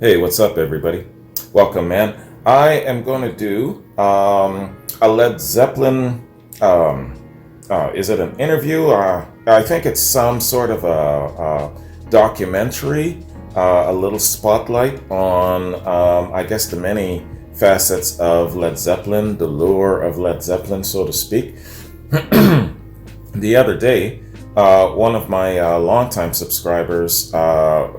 Hey, what's up, everybody? Welcome, man. I am going to do a Led Zeppelin. Um, is it an interview? I think it's some sort of a documentary, a little spotlight on, I guess, the many facets of Led Zeppelin, the lure of Led Zeppelin, so to speak. The other day, one of my longtime subscribers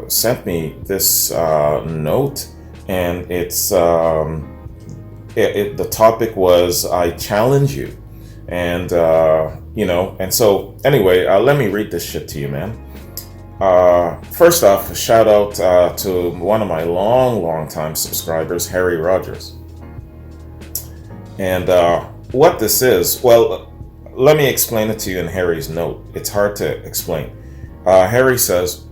sent me this note, and the topic was "I challenge you," and and so anyway, let me read this shit to you, man. First off, a shout out to one of my long time subscribers, Harry Rogers, and what this is, well. Let me explain it to you in Harry's note. It's hard to explain. Harry says,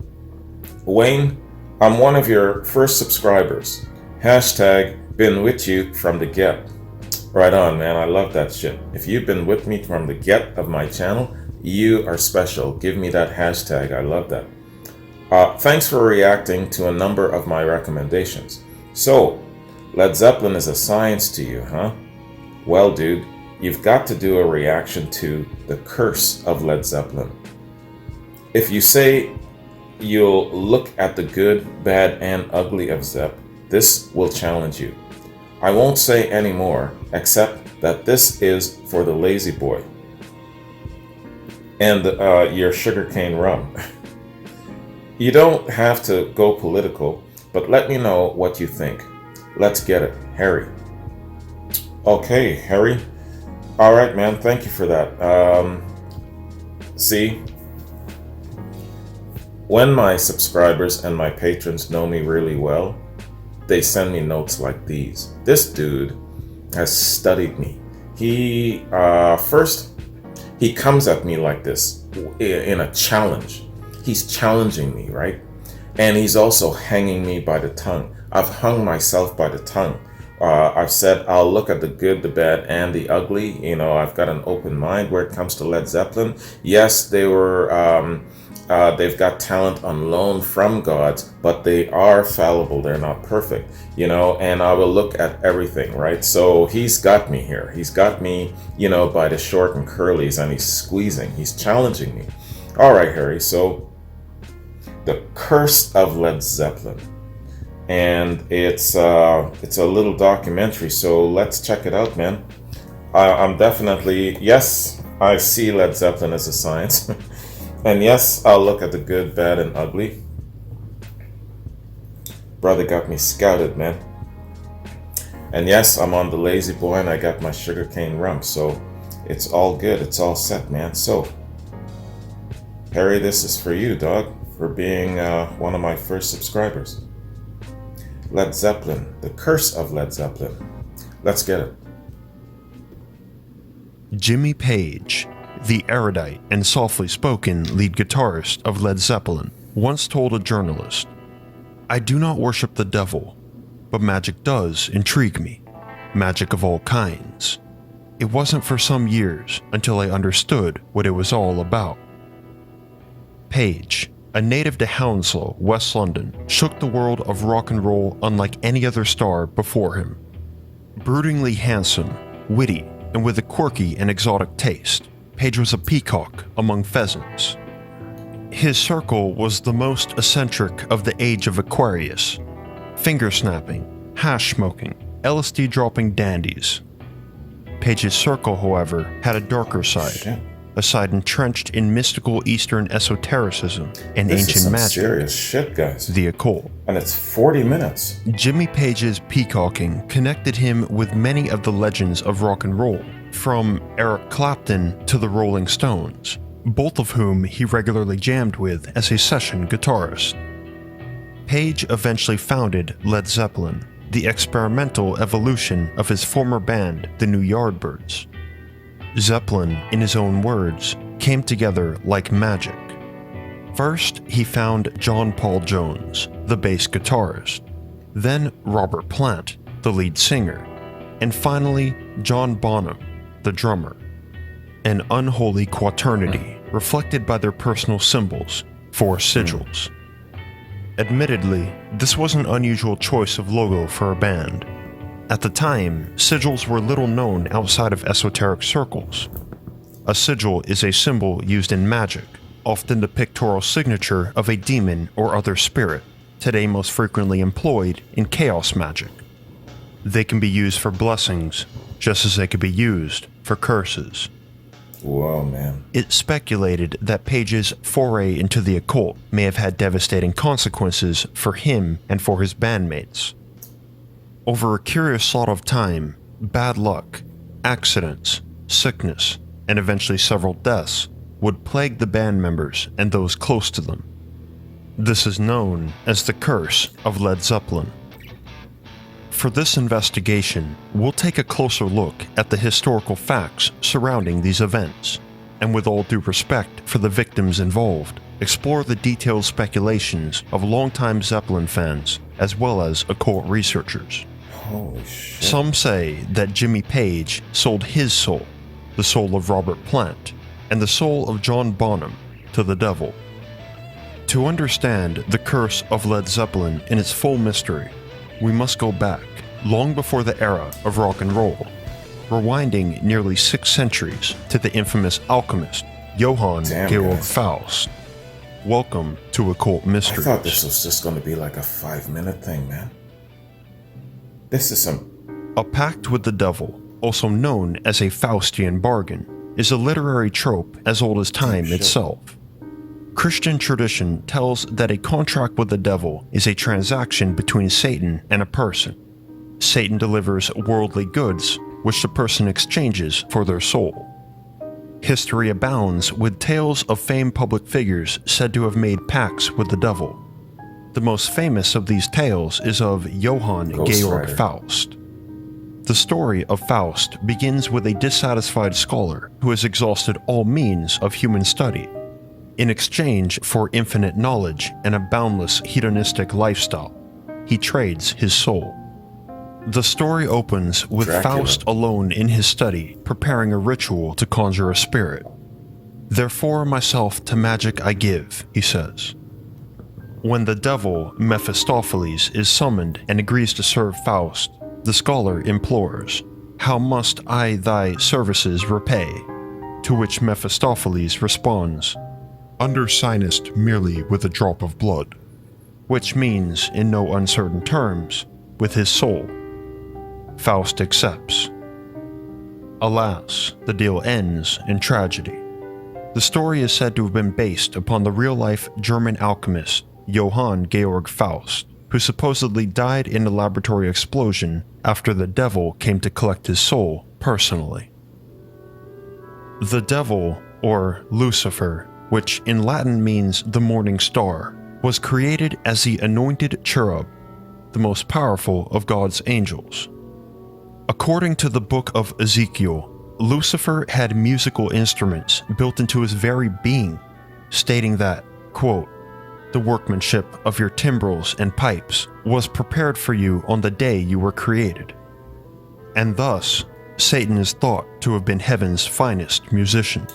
Wayne, I'm one of your first subscribers. Hashtag been with you from the get. Right on, man. I love that shit. If you've been with me from the get of my channel, you are special. Give me that hashtag. I love that. Thanks for reacting to a number of my recommendations. So, Led Zeppelin is a science to you, huh? Well, dude. You've got to do a reaction to The Curse of Led Zeppelin. If you say you'll look at the good, bad, and ugly of Zepp, this will challenge you. I won't say any more, except that this is for the lazy boy. And your sugarcane rum. You don't have to go political, but let me know what you think. Let's get it, Harry. Okay, Harry. All right, man. Thank you for that. See, when my subscribers and my patrons know me really well, they send me notes like these. This dude has studied me. He comes at me like this in a challenge. He's challenging me, right? And he's also hanging me by the tongue. I've hung myself by the tongue. I've said I'll look at the good, the bad, and the ugly. You know, I've got an open mind where it comes to Led Zeppelin. Yes, they've got talent on loan from gods, but they are fallible. They're not perfect, you know, and I will look at everything, right? So he's got me here. He's got me, by the short and curlies, and he's squeezing. He's challenging me. All right, Harry. So The Curse of Led Zeppelin. And it's a little documentary, so let's check it out, man. I'm definitely, yes, I see Led Zeppelin as a science. And yes, I'll look at the good, bad, and ugly. Brother got me scouted, man. And yes, I'm on the lazy boy and I got my sugarcane rum, so it's all good, it's all set, man. So, Harry, this is for you, dog, for being one of my first subscribers. Led Zeppelin, The Curse of Led Zeppelin. Let's get it. Jimmy Page, the erudite and softly spoken lead guitarist of Led Zeppelin, once told a journalist, "I do not worship the devil, but magic does intrigue me. Magic of all kinds. It wasn't for some years until I understood what it was all about." Page, a native to Hounslow, West London, shook the world of rock and roll unlike any other star before him. Broodingly handsome, witty, and with a quirky and exotic taste, Page was a peacock among pheasants. His circle was the most eccentric of the age of Aquarius. Finger-snapping, hash-smoking, LSD-dropping dandies. Page's circle, however, had a darker side. A side entrenched in mystical Eastern esotericism and ancient magic. Serious shit, guys. The occult. And it's 40 minutes. Jimmy Page's peacocking connected him with many of the legends of rock and roll, from Eric Clapton to the Rolling Stones, both of whom he regularly jammed with as a session guitarist. Page eventually founded Led Zeppelin, the experimental evolution of his former band, the New Yardbirds. Zeppelin, in his own words, came together like magic. First, he found John Paul Jones, the bass guitarist, then Robert Plant, the lead singer, and finally John Bonham, the drummer. An unholy quaternity reflected by their personal symbols, 4 sigils. Admittedly, this was an unusual choice of logo for a band. At the time, sigils were little known outside of esoteric circles. A sigil is a symbol used in magic, often the pictorial signature of a demon or other spirit, today most frequently employed in chaos magic. They can be used for blessings, just as they could be used for curses. Whoa, man. It's speculated that Page's foray into the occult may have had devastating consequences for him and for his bandmates. Over a curious sort of time, bad luck, accidents, sickness, and eventually several deaths would plague the band members and those close to them. This is known as the Curse of Led Zeppelin. For this investigation, we'll take a closer look at the historical facts surrounding these events, and with all due respect for the victims involved, explore the detailed speculations of longtime Zeppelin fans as well as occult researchers. Holy shit. Some say that Jimmy Page sold his soul, the soul of Robert Plant, and the soul of John Bonham to the devil. To understand the curse of Led Zeppelin in its full mystery, we must go back, long before the era of rock and roll, rewinding nearly 6 centuries to the infamous alchemist Johann Georg Faust. Welcome to Occult Mysteries. I thought this was just going to be like a 5-minute thing, man. This is some... A pact with the devil, also known as a Faustian bargain, is a literary trope as old as time itself. Christian tradition tells that a contract with the devil is a transaction between Satan and a person. Satan delivers worldly goods, which the person exchanges for their soul. History abounds with tales of famed public figures said to have made pacts with the devil. The most famous of these tales is of Johann Georg Faust. The story of Faust begins with a dissatisfied scholar who has exhausted all means of human study. In exchange for infinite knowledge and a boundless hedonistic lifestyle, he trades his soul. The story opens with Faust alone in his study, preparing a ritual to conjure a spirit. "Therefore myself to magic I give," he says. When the devil, Mephistopheles, is summoned and agrees to serve Faust, the scholar implores, "How must I thy services repay?" To which Mephistopheles responds, "Undersignest merely with a drop of blood," which means, in no uncertain terms, with his soul. Faust accepts. Alas, the deal ends in tragedy. The story is said to have been based upon the real-life German alchemist Johann Georg Faust, who supposedly died in a laboratory explosion after the devil came to collect his soul personally. The devil, or Lucifer, which in Latin means the morning star, was created as the anointed cherub, the most powerful of God's angels. According to the book of Ezekiel, Lucifer had musical instruments built into his very being, stating that, quote, "The workmanship of your timbrels and pipes was prepared for you on the day you were created." And thus, Satan is thought to have been heaven's finest musician.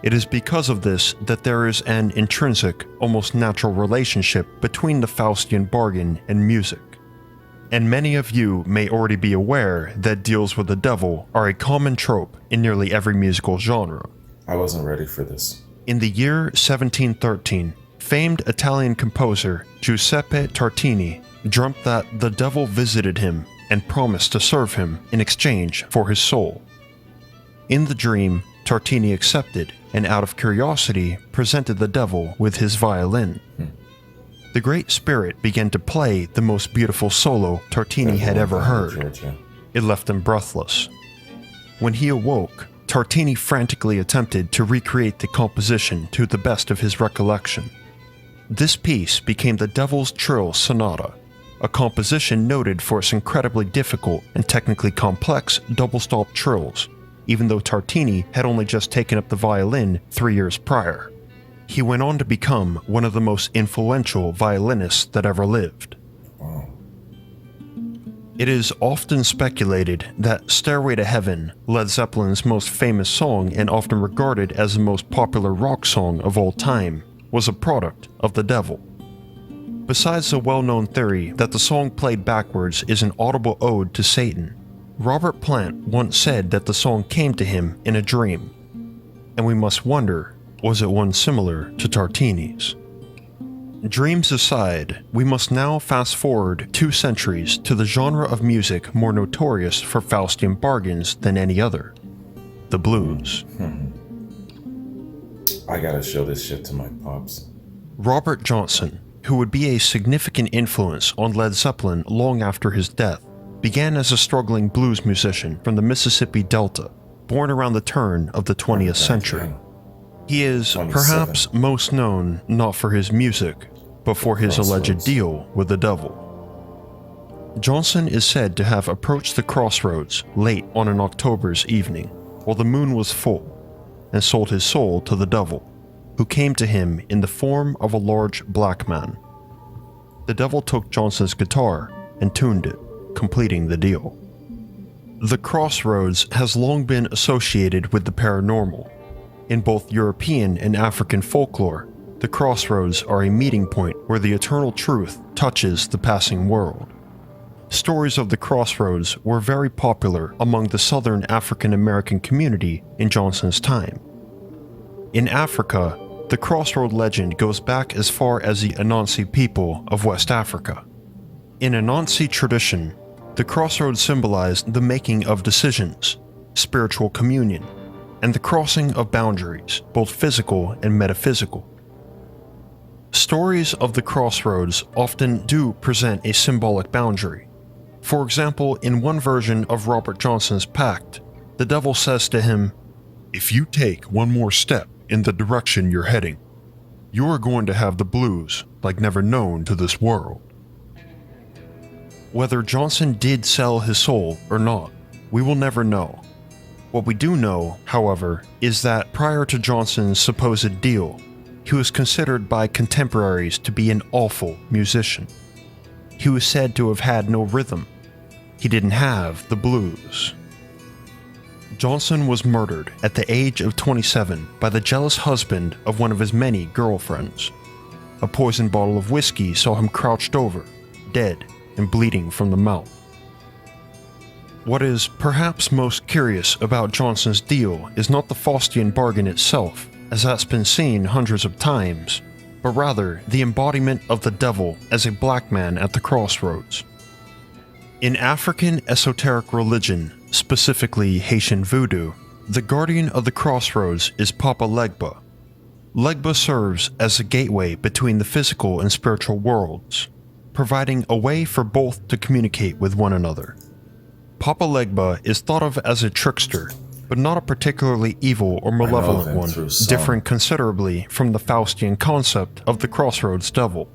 It is because of this that there is an intrinsic, almost natural relationship between the Faustian bargain and music. And many of you may already be aware that deals with the devil are a common trope in nearly every musical genre. I wasn't ready for this. In the year 1713, famed Italian composer Giuseppe Tartini dreamt that the devil visited him and promised to serve him in exchange for his soul. In the dream, Tartini accepted and out of curiosity presented the devil with his violin. The Great Spirit began to play the most beautiful solo Tartini had ever heard. It left him breathless. When he awoke, Tartini frantically attempted to recreate the composition to the best of his recollection. This piece became the Devil's Trill Sonata, a composition noted for its incredibly difficult and technically complex double-stop trills, even though Tartini had only just taken up the violin 3 years prior. He went on to become one of the most influential violinists that ever lived. Wow. It is often speculated that Stairway to Heaven, Led Zeppelin's most famous song and often regarded as the most popular rock song of all time, was a product of the devil. Besides the well-known theory that the song played backwards is an audible ode to Satan, Robert Plant once said that the song came to him in a dream. And we must wonder, was it one similar to Tartini's? Dreams aside, we must now fast forward 2 centuries to the genre of music more notorious for Faustian bargains than any other, the blues. I gotta show this shit to my pops. Robert Johnson, who would be a significant influence on Led Zeppelin long after his death, began as a struggling blues musician from the Mississippi Delta, born around the turn of the 20th century. He is 27. perhaps most known not for his music, but for his alleged deal with the devil. Johnson is said to have approached the crossroads late on an October's evening, while the moon was full, and sold his soul to the devil, who came to him in the form of a large black man. The devil took Johnson's guitar and tuned it, completing the deal. The crossroads has long been associated with the paranormal. In both European and African folklore, the crossroads are a meeting point where the eternal truth touches the passing world. Stories of the crossroads were very popular among the southern African American community in Johnson's time. In Africa, the crossroad legend goes back as far as the Anansi people of West Africa. In Anansi tradition, the crossroads symbolized the making of decisions, spiritual communion, and the crossing of boundaries, both physical and metaphysical. Stories of the crossroads often do present a symbolic boundary. For example, in one version of Robert Johnson's Pact, the devil says to him, "If you take one more step in the direction you're heading, you are going to have the blues like never known to this world." Whether Johnson did sell his soul or not, we will never know. What we do know, however, is that prior to Johnson's supposed deal, he was considered by contemporaries to be an awful musician. He was said to have had no rhythm. He didn't have the blues. Johnson was murdered at the age of 27 by the jealous husband of one of his many girlfriends. A poisoned bottle of whiskey saw him crouched over, dead and bleeding from the mouth. What is perhaps most curious about Johnson's deal is not the Faustian bargain itself, as that's been seen hundreds of times, but rather the embodiment of the devil as a black man at the crossroads. In African esoteric religion, specifically Haitian voodoo, the guardian of the crossroads is Papa Legba. Legba serves as a gateway between the physical and spiritual worlds, providing a way for both to communicate with one another. Papa Legba is thought of as a trickster, but not a particularly evil or malevolent one, differing considerably from the Faustian concept of the crossroads devil.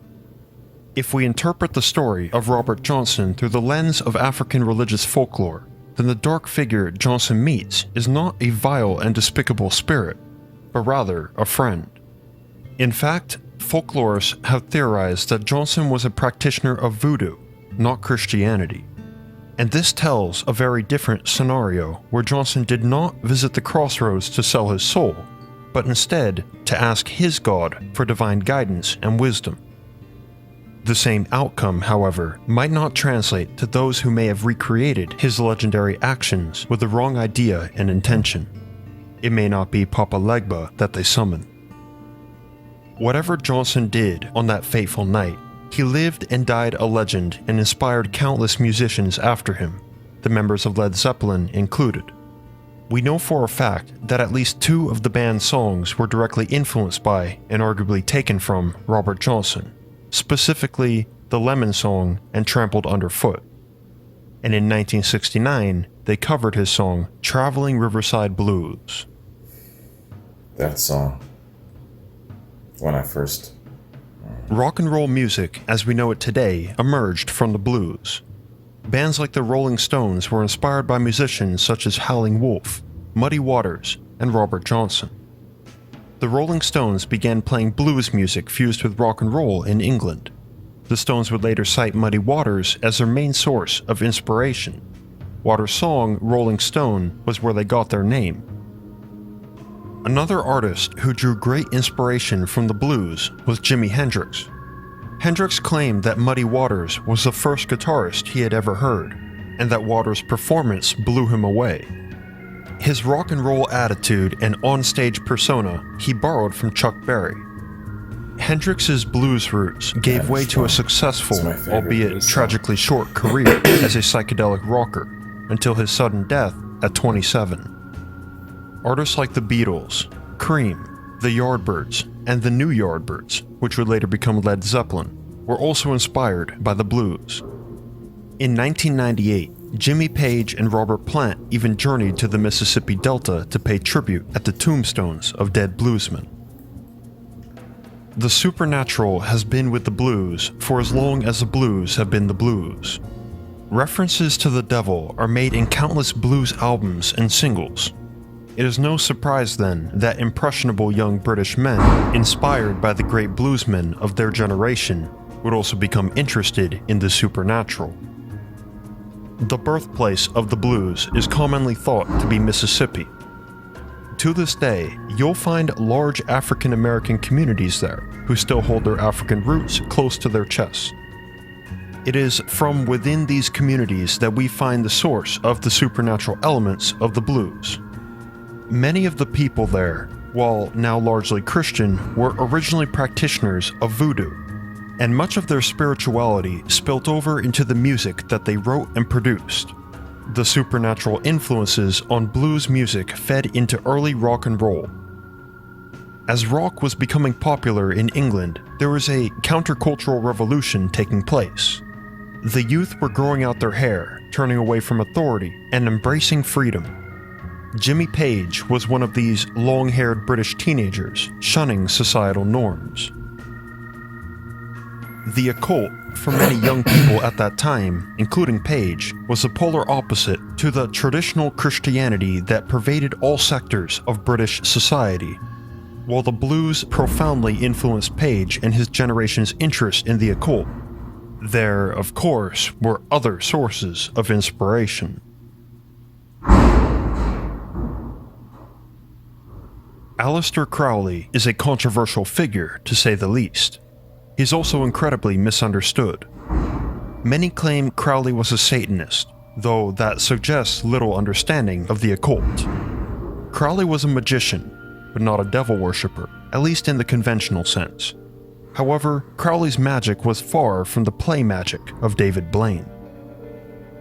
If we interpret the story of Robert Johnson through the lens of African religious folklore, then the dark figure Johnson meets is not a vile and despicable spirit, but rather a friend. In fact, folklorists have theorized that Johnson was a practitioner of voodoo, not Christianity. And this tells a very different scenario where Johnson did not visit the crossroads to sell his soul, but instead to ask his God for divine guidance and wisdom. The same outcome, however, might not translate to those who may have recreated his legendary actions with the wrong idea and intention. It may not be Papa Legba that they summon. Whatever Johnson did on that fateful night, he lived and died a legend and inspired countless musicians after him, the members of Led Zeppelin included. We know for a fact that at least 2 of the band's songs were directly influenced by and arguably taken from Robert Johnson, specifically the Lemon Song and Trampled Underfoot. And in 1969, they covered his song Traveling Riverside Blues. That song, when I first... Rock and roll music, as we know it today, emerged from the blues. Bands like the Rolling Stones were inspired by musicians such as Howlin' Wolf, Muddy Waters, and Robert Johnson. The Rolling Stones began playing blues music fused with rock and roll in England. The Stones would later cite Muddy Waters as their main source of inspiration. Waters' song, Rolling Stone, was where they got their name. Another artist who drew great inspiration from the blues was Jimi Hendrix. Hendrix claimed that Muddy Waters was the first guitarist he had ever heard, and that Waters' performance blew him away. His rock and roll attitude and onstage persona he borrowed from Chuck Berry. Hendrix's blues roots gave way to a successful, albeit tragically short, career as a psychedelic rocker, until his sudden death at 27. Artists like the Beatles, Cream, the Yardbirds, and the New Yardbirds, which would later become Led Zeppelin, were also inspired by the blues. In 1998, Jimmy Page and Robert Plant even journeyed to the Mississippi Delta to pay tribute at the tombstones of dead bluesmen. The supernatural has been with the blues for as long as the blues have been the blues. References to the devil are made in countless blues albums and singles. It is no surprise then that impressionable young British men, inspired by the great bluesmen of their generation, would also become interested in the supernatural. The birthplace of the blues is commonly thought to be Mississippi. To this day, you'll find large African American communities there who still hold their African roots close to their chests. It is from within these communities that we find the source of the supernatural elements of the blues. Many of the people there, while now largely Christian, were originally practitioners of voodoo, and much of their spirituality spilt over into the music that they wrote and produced. The supernatural influences on blues music fed into early rock and roll. As rock was becoming popular in England, there was a countercultural revolution taking place. The youth were growing out their hair, turning away from authority, and embracing freedom. Jimmy Page was one of these long-haired British teenagers, shunning societal norms. The occult, for many young people at that time, including Page, was the polar opposite to the traditional Christianity that pervaded all sectors of British society. While the blues profoundly influenced Page and his generation's interest in the occult, there, of course, were other sources of inspiration. Aleister Crowley is a controversial figure, to say the least. He's also incredibly misunderstood. Many claim Crowley was a Satanist, though that suggests little understanding of the occult. Crowley was a magician, but not a devil worshipper, at least in the conventional sense. However, Crowley's magic was far from the play magic of David Blaine.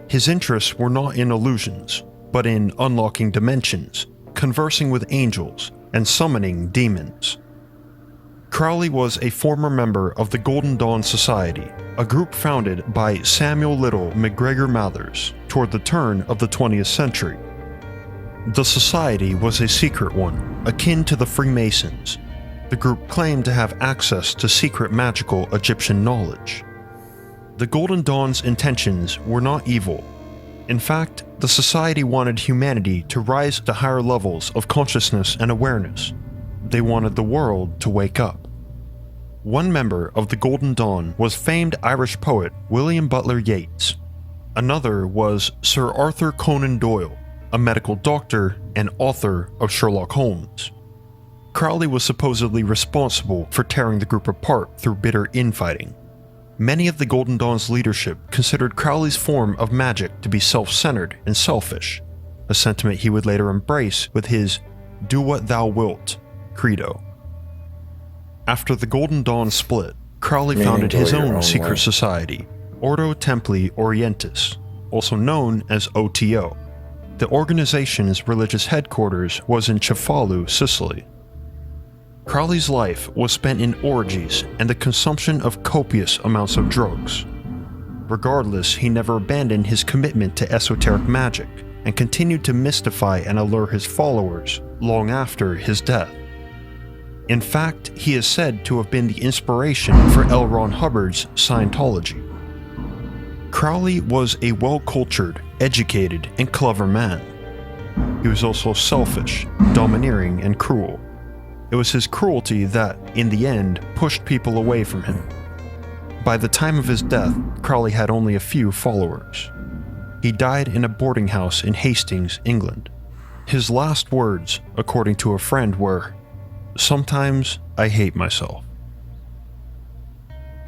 His interests were not in illusions, but in unlocking dimensions, conversing with angels, and summoning demons. Crowley was a former member of the Golden Dawn Society, a group founded by Samuel Little McGregor Mathers toward the turn of the 20th century. The society was a secret one, akin to the Freemasons. The group claimed to have access to secret magical Egyptian knowledge. The Golden Dawn's intentions were not evil. In fact, the society wanted humanity to rise to higher levels of consciousness and awareness. They wanted the world to wake up. One member of the Golden Dawn was famed Irish poet William Butler Yeats. Another was Sir Arthur Conan Doyle, a medical doctor and author of Sherlock Holmes. Crowley was supposedly responsible for tearing the group apart through bitter infighting. Many of the Golden Dawn's leadership considered Crowley's form of magic to be self-centered and selfish, a sentiment he would later embrace with his "do what thou wilt" credo. After the Golden Dawn split, Crowley founded his own secret society, Ordo Templi Orientis, also known as OTO. The organization's religious headquarters was in Cefalu, Sicily. Crowley's life was spent in orgies and the consumption of copious amounts of drugs. Regardless, he never abandoned his commitment to esoteric magic and continued to mystify and allure his followers long after his death. In fact, he is said to have been the inspiration for L. Ron Hubbard's Scientology. Crowley was a well-cultured, educated, and clever man. He was also selfish, domineering, and cruel. It was his cruelty that, in the end, pushed people away from him. By the time of his death, Crowley had only a few followers. He died in a boarding house in Hastings, England. His last words, according to a friend, were, "Sometimes I hate myself."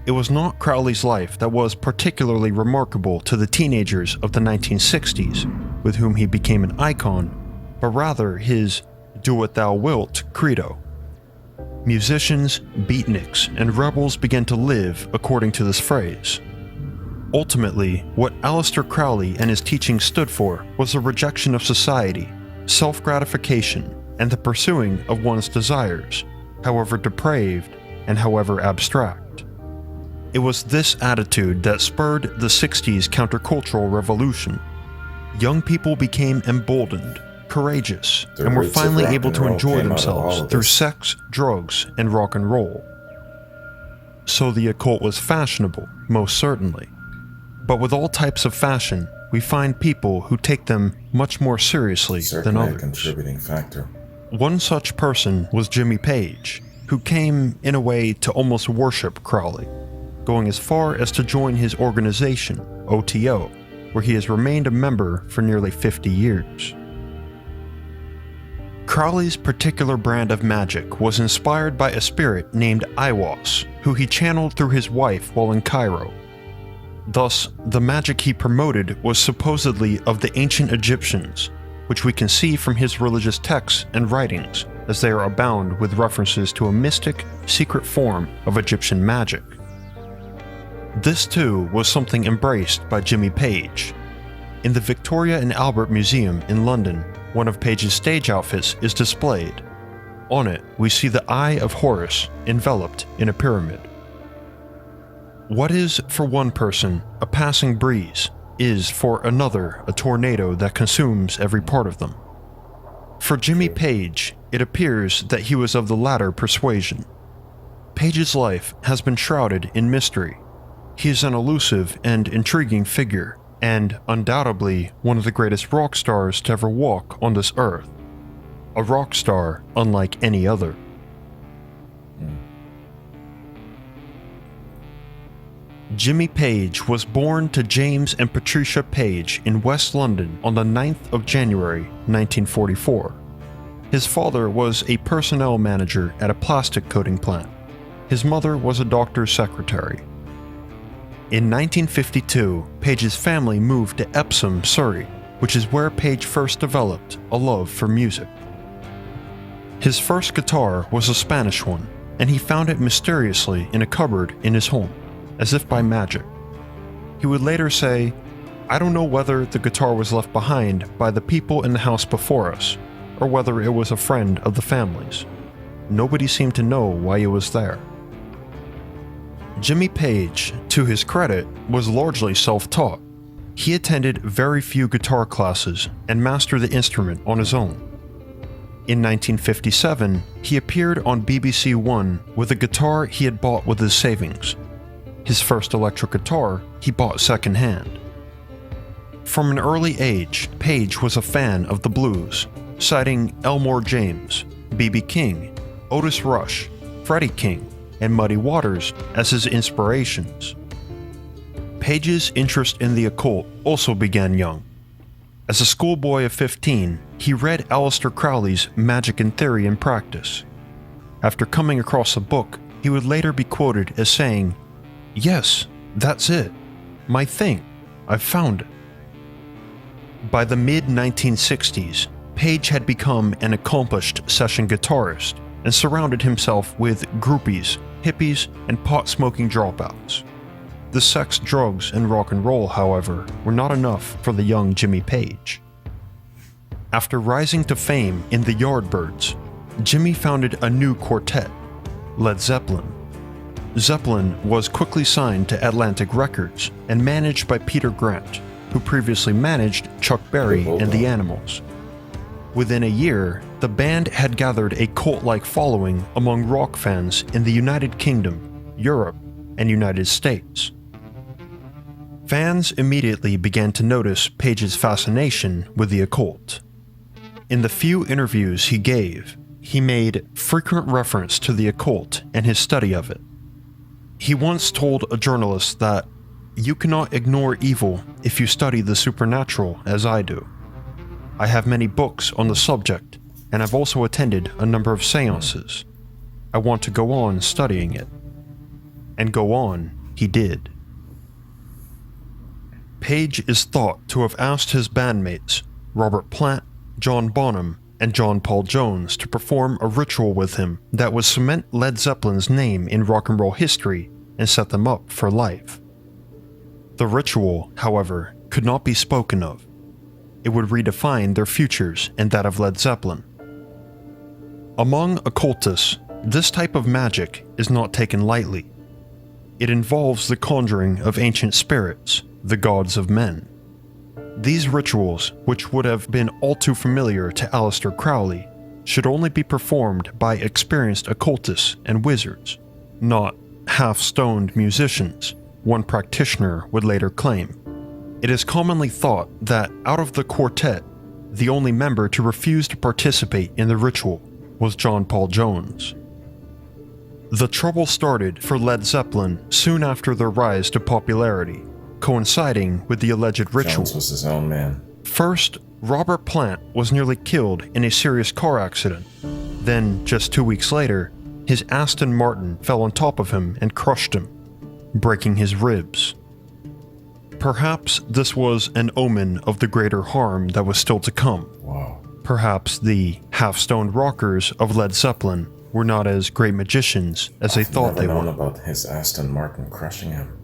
It was not Crowley's life that was particularly remarkable to the teenagers of the 1960s, with whom he became an icon, but rather his "do what thou wilt" credo. Musicians, beatniks, and rebels began to live according to this phrase. Ultimately, what Aleister Crowley and his teaching stood for was the rejection of society, self-gratification, and the pursuing of one's desires, however depraved and however abstract. It was this attitude that spurred the 60s countercultural revolution. Young people became emboldened, courageous, and were finally able to enjoy themselves through sex, drugs, and rock and roll. So the occult was fashionable, most certainly. But with all types of fashion, we find people who take them much more seriously than others. A contributing factor. One such person was Jimmy Page, who came, in a way, to almost worship Crowley, going as far as to join his organization, OTO, where he has remained a member for nearly 50 years. Crowley's particular brand of magic was inspired by a spirit named Aiwass, who he channeled through his wife while in Cairo. Thus, the magic he promoted was supposedly of the ancient Egyptians, which we can see from his religious texts and writings, as they are abound with references to a mystic, secret form of Egyptian magic. This too was something embraced by Jimmy Page. In the Victoria and Albert Museum in London, one of Page's stage outfits is displayed. On it, we see the Eye of Horus enveloped in a pyramid. What is, for one person, a passing breeze, is, for another, a tornado that consumes every part of them. For Jimmy Page, it appears that he was of the latter persuasion. Page's life has been shrouded in mystery. He is an elusive and intriguing figure, and undoubtedly one of the greatest rock stars to ever walk on this earth. A rock star unlike any other. Jimmy Page was born to James and Patricia Page in West London on the 9th of January, 1944. His father was a personnel manager at a plastic coating plant. His mother was a doctor's secretary. In 1952, Page's family moved to Epsom, Surrey, which is where Page first developed a love for music. His first guitar was a Spanish one, and he found it mysteriously in a cupboard in his home, as if by magic. He would later say, "I don't know whether the guitar was left behind by the people in the house before us, or whether it was a friend of the family's. Nobody seemed to know why it was there." Jimmy Page, to his credit, was largely self-taught. He attended very few guitar classes and mastered the instrument on his own. In 1957, he appeared on BBC One with a guitar he had bought with his savings. His first electric guitar he bought secondhand. From an early age, Page was a fan of the blues, citing Elmore James, B.B. King, Otis Rush, Freddie King, and Muddy Waters as his inspirations. Page's interest in the occult also began young. As a schoolboy of 15, he read Aleister Crowley's Magic in Theory and Practice. After coming across the book, he would later be quoted as saying, "Yes, that's it. My thing. I've found it." By the mid-1960s, Page had become an accomplished session guitarist and surrounded himself with groupies, hippies, and pot-smoking dropouts. The sex, drugs, and rock and roll, however, were not enough for the young Jimmy Page. After rising to fame in the Yardbirds, Jimmy founded a new quartet, Led Zeppelin. Zeppelin was quickly signed to Atlantic Records and managed by Peter Grant, who previously managed Chuck Berry and the Animals. Within a year, the band had gathered a cult-like following among rock fans in the United Kingdom, Europe, and United States. Fans immediately began to notice Page's fascination with the occult. In the few interviews he gave, he made frequent reference to the occult and his study of it. He once told a journalist that, "You cannot ignore evil if you study the supernatural as I do. I have many books on the subject, and I've also attended a number of seances. I want to go on studying it." and go on he did. Page is thought to have asked his bandmates, Robert Plant, John Bonham, and John Paul Jones, to perform a ritual with him that would cement Led Zeppelin's name in rock and roll history and set them up for life. The ritual, however, could not be spoken of. It would redefine their futures and that of Led Zeppelin. Among occultists, this type of magic is not taken lightly. It involves the conjuring of ancient spirits, the gods of men. These rituals, which would have been all too familiar to Aleister Crowley, should only be performed by experienced occultists and wizards, not half-stoned musicians, one practitioner would later claim. It is commonly thought that out of the quartet, the only member to refuse to participate in the ritual was John Paul Jones. The trouble started for Led Zeppelin soon after their rise to popularity, coinciding with the alleged ritual. Jones was his own man. First, Robert Plant was nearly killed in a serious car accident. Then, just 2 weeks later, his Aston Martin fell on top of him and crushed him, breaking his ribs. Perhaps this was an omen of the greater harm that was still to come. Wow. Perhaps the half-stoned rockers of Led Zeppelin were not as great magicians as they thought they were. I've never known about his Aston Martin crushing him.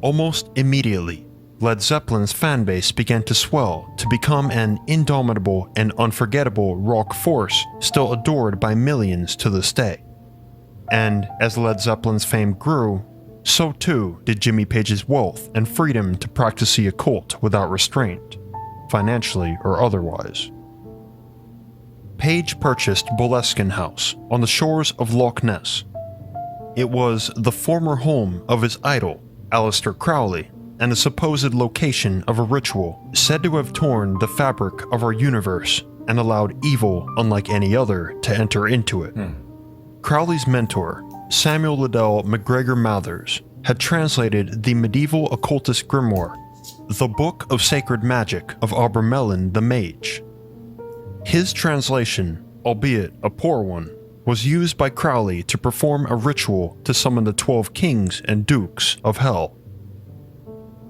Almost immediately, Led Zeppelin's fanbase began to swell to become an indomitable and unforgettable rock force still adored by millions to this day. And as Led Zeppelin's fame grew, so too did Jimmy Page's wealth and freedom to practice the occult without restraint, financially or otherwise. Page purchased Boleskine House on the shores of Loch Ness. It was the former home of his idol, Aleister Crowley, and a supposed location of a ritual said to have torn the fabric of our universe and allowed evil unlike any other to enter into it. Crowley's mentor, Samuel Liddell MacGregor Mathers, had translated the medieval occultist grimoire, the Book of Sacred Magic of Aubermelin the Mage. His translation, albeit a poor one, was used by Crowley to perform a ritual to summon the 12 kings and dukes of hell.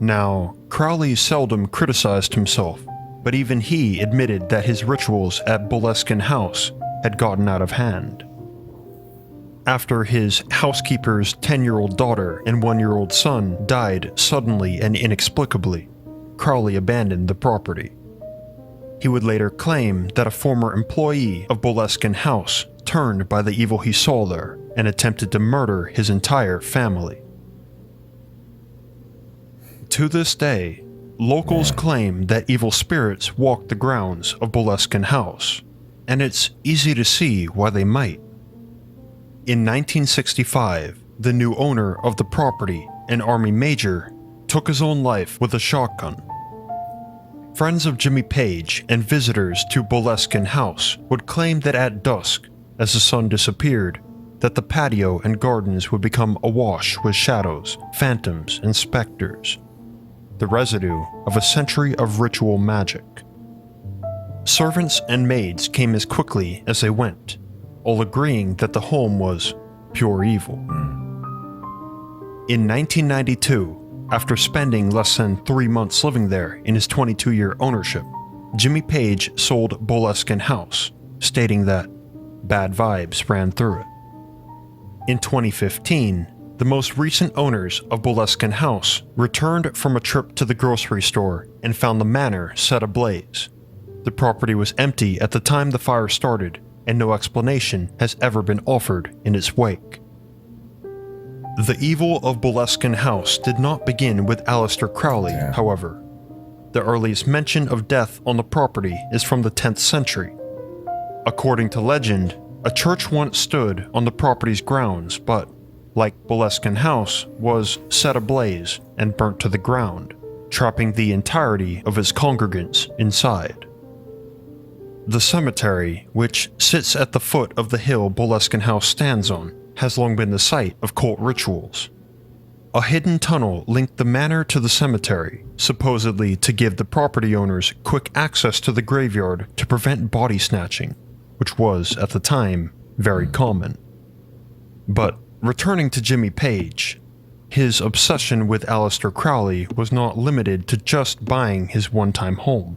Now, Crowley seldom criticized himself, but even he admitted that his rituals at Boleskine House had gotten out of hand. After his housekeeper's 10-year-old daughter and 1-year-old son died suddenly and inexplicably, Crowley abandoned the property. He would later claim that a former employee of Boleskine House turned by the evil he saw there and attempted to murder his entire family. To this day, locals claim that evil spirits walk the grounds of Boleskine House, and it's easy to see why they might. In 1965, the new owner of the property, an Army major, took his own life with a shotgun. Friends of Jimmy Page and visitors to Boleskine House would claim that at dusk, as the sun disappeared, that the patio and gardens would become awash with shadows, phantoms, and specters, the residue of a century of ritual magic. Servants and maids came as quickly as they went, all agreeing that the home was pure evil. In 1992, after spending less than 3 months living there in his 22-year ownership, Jimmy Page sold Boleskine House, stating that bad vibes ran through it. In 2015, the most recent owners of Boleskine House returned from a trip to the grocery store and found the manor set ablaze. The property was empty at the time the fire started, and no explanation has ever been offered in its wake. The evil of Boleskine House did not begin with Aleister Crowley, however. The earliest mention of death on the property is from the 10th century. According to legend, a church once stood on the property's grounds, but, like Boleskine House, was set ablaze and burnt to the ground, trapping the entirety of its congregants inside. The cemetery, which sits at the foot of the hill Boleskine House stands on, has long been the site of cult rituals. A hidden tunnel linked the manor to the cemetery, supposedly to give the property owners quick access to the graveyard to prevent body snatching, which was, at the time, very common. But returning to Jimmy Page, his obsession with Aleister Crowley was not limited to just buying his one-time home.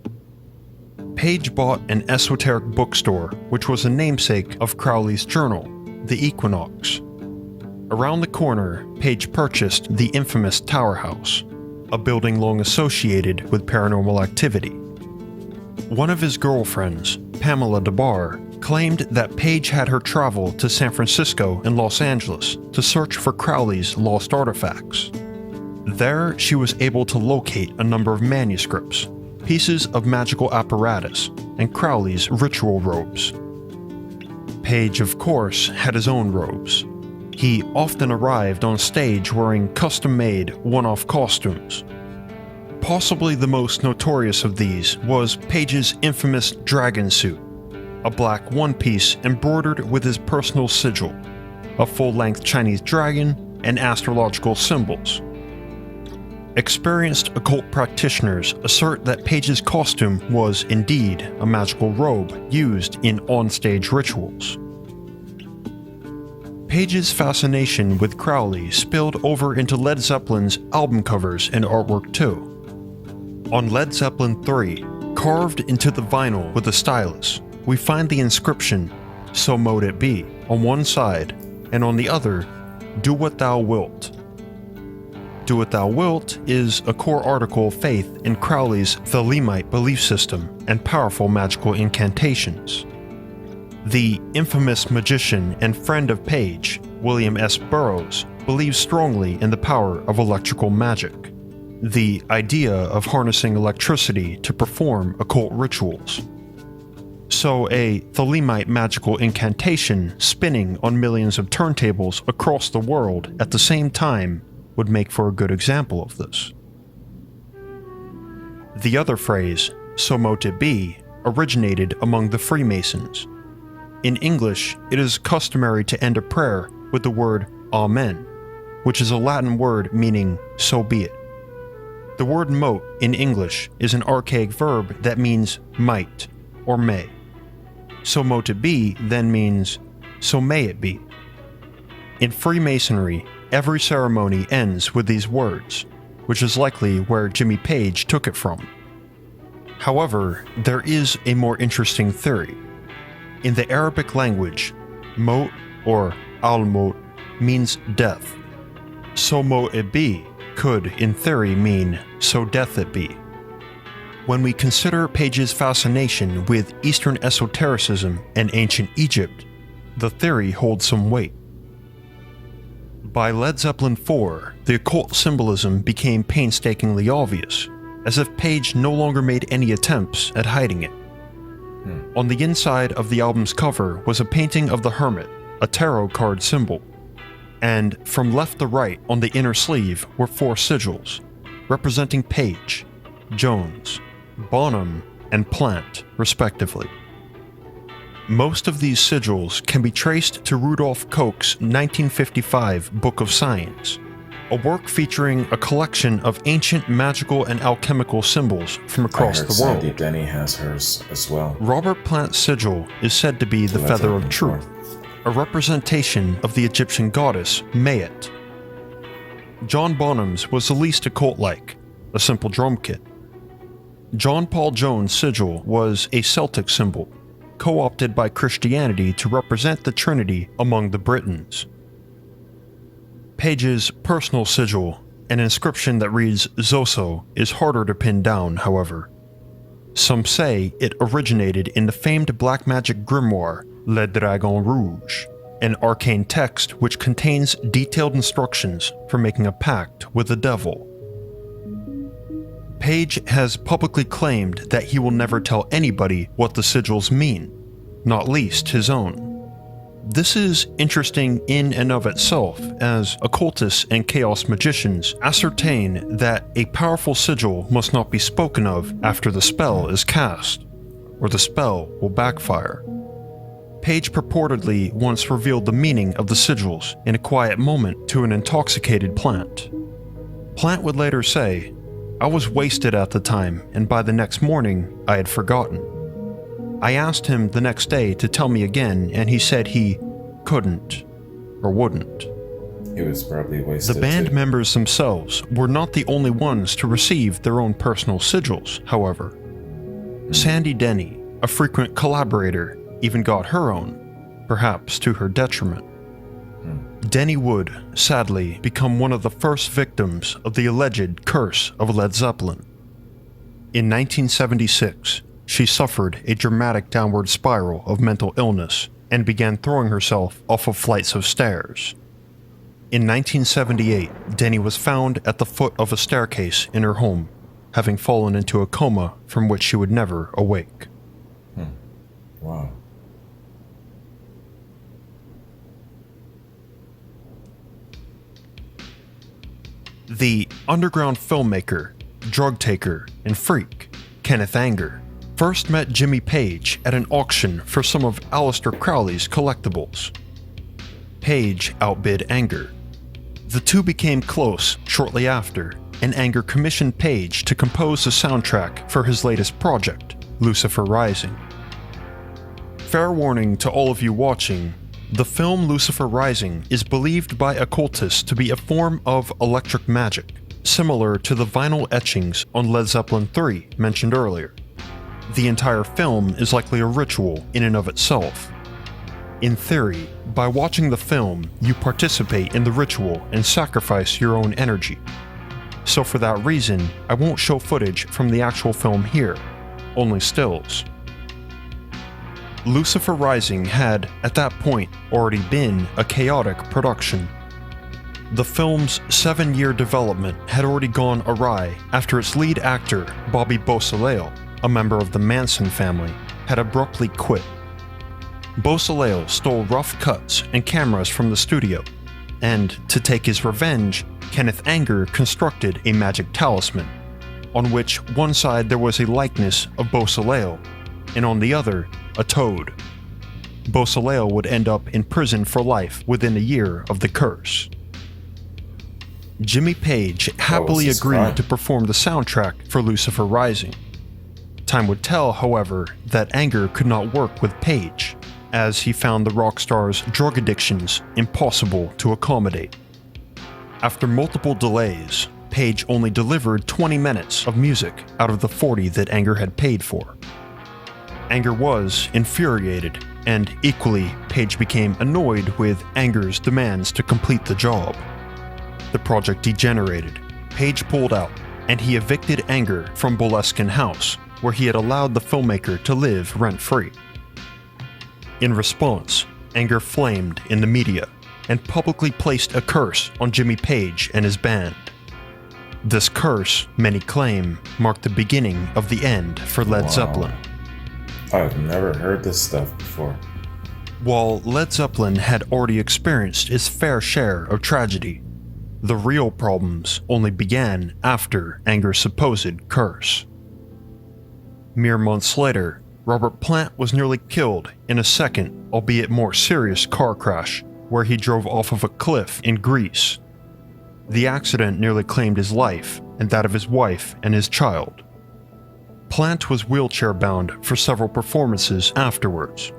Page bought an esoteric bookstore which was a namesake of Crowley's journal, The Equinox. Around the corner, Page purchased the infamous Tower House, a building long associated with paranormal activity. One of his girlfriends, Pamela DeBar, claimed that Page had her travel to San Francisco and Los Angeles to search for Crowley's lost artifacts. There, she was able to locate a number of manuscripts, pieces of magical apparatus, and Crowley's ritual robes. Page, of course, had his own robes. He often arrived on stage wearing custom-made, one-off costumes. Possibly the most notorious of these was Page's infamous dragon suit, a black one-piece embroidered with his personal sigil, a full-length Chinese dragon, and astrological symbols. Experienced occult practitioners assert that Page's costume was indeed a magical robe used in on-stage rituals. Page's fascination with Crowley spilled over into Led Zeppelin's album covers and artwork too. On Led Zeppelin 3, carved into the vinyl with a stylus, we find the inscription, "So mote it be," on one side, and on the other, "Do what thou wilt." Do what thou wilt is a core article of faith in Crowley's Thelemite belief system and powerful magical incantations. The infamous magician and friend of Page, William S. Burroughs, believes strongly in the power of electrical magic, the idea of harnessing electricity to perform occult rituals. So a Thelemite magical incantation spinning on millions of turntables across the world at the same time would make for a good example of this. The other phrase, "So mote it be," originated among the Freemasons. In English, it is customary to end a prayer with the word Amen, which is a Latin word meaning "so be it." The word mote in English is an archaic verb that means might or may. So mote it be then means so may it be. In Freemasonry, every ceremony ends with these words, which is likely where Jimmy Page took it from. However, there is a more interesting theory. In the Arabic language, mote or al-mote means death. So mote it be could, in theory, mean so death it be. When we consider Page's fascination with Eastern esotericism and ancient Egypt, the theory holds some weight. By Led Zeppelin 4, the occult symbolism became painstakingly obvious, as if Page no longer made any attempts at hiding it. On the inside of the album's cover was a painting of the Hermit, a tarot card symbol. And from left to right on the inner sleeve were 4 sigils, representing Page, Jones, Bonham, and Plant, respectively. Most of these sigils can be traced to Rudolf Koch's 1955 Book of Science, a work featuring a collection of ancient magical and alchemical symbols from across the world. Sandy Denny has hers as well. Robert Plant's sigil is said to be the Feather of Truth, a representation of the Egyptian goddess Mayet. John Bonham's was the least occult-like, a simple drum kit. John Paul Jones' sigil was a Celtic symbol, co-opted by Christianity to represent the Trinity among the Britons. Page's personal sigil, an inscription that reads Zoso, is harder to pin down, however. Some say it originated in the famed black magic grimoire Le Dragon Rouge, an arcane text which contains detailed instructions for making a pact with the devil. Page has publicly claimed that he will never tell anybody what the sigils mean, not least his own. This is interesting in and of itself, as occultists and chaos magicians ascertain that a powerful sigil must not be spoken of after the spell is cast, or the spell will backfire. Page purportedly once revealed the meaning of the sigils in a quiet moment to an intoxicated Plant. Plant would later say, "I was wasted at the time, and by the next morning, I had forgotten. I asked him the next day to tell me again, and he said he couldn't. or wouldn't. He was probably wasted. The band too. members themselves were not the only ones to receive their own personal sigils, however. Sandy Denny, a frequent collaborator, even got her own, perhaps to her detriment. Denny would, sadly, become one of the first victims of the alleged curse of Led Zeppelin. In 1976, she suffered a dramatic downward spiral of mental illness and began throwing herself off of flights of stairs. In 1978, Denny was found at the foot of a staircase in her home, having fallen into a coma from which she would never awake. Wow. The underground filmmaker, drug taker, and freak, Kenneth Anger, first met Jimmy Page at an auction for some of Aleister Crowley's collectibles. Page outbid Anger. The two became close shortly after, and Anger commissioned Page to compose the soundtrack for his latest project, Lucifer Rising. Fair warning to all of you watching, the film Lucifer Rising is believed by occultists to be a form of electric magic, similar to the vinyl etchings on Led Zeppelin 3 mentioned earlier. The entire film is likely a ritual in and of itself. In theory, by watching the film, you participate in the ritual and sacrifice your own energy. So for that reason, I won't show footage from the actual film here, only stills. Lucifer Rising had, at that point, already been a chaotic production. The film's 7-year development had already gone awry after its lead actor, Bobby Beausoleil, a member of the Manson family, had abruptly quit. Beausoleil stole rough cuts and cameras from the studio, and to take his revenge, Kenneth Anger constructed a magic talisman, on which one side there was a likeness of Beausoleil, and on the other, a toad. Beausoleil would end up in prison for life within a year of the curse. Jimmy Page happily agreed to perform the soundtrack for Lucifer Rising. Time would tell, however, that Anger could not work with Page, as he found the rock star's drug addictions impossible to accommodate. After multiple delays, Page only delivered 20 minutes of music out of the 40 that Anger had paid for. Anger was infuriated, and equally, Page became annoyed with Anger's demands to complete the job. The project degenerated, Page pulled out, and he evicted Anger from Boleskine House, where he had allowed the filmmaker to live rent-free. In response, Anger flamed in the media, and publicly placed a curse on Jimmy Page and his band. This curse, many claim, marked the beginning of the end for Led Zeppelin. I've never heard this stuff before. While Led Zeppelin had already experienced its fair share of tragedy, the real problems only began after Anger's supposed curse. Mere months later, Robert Plant was nearly killed in a second, albeit more serious car crash, where he drove off of a cliff in Greece. The accident nearly claimed his life and that of his wife and his child. Plant was wheelchair-bound for several performances afterwards.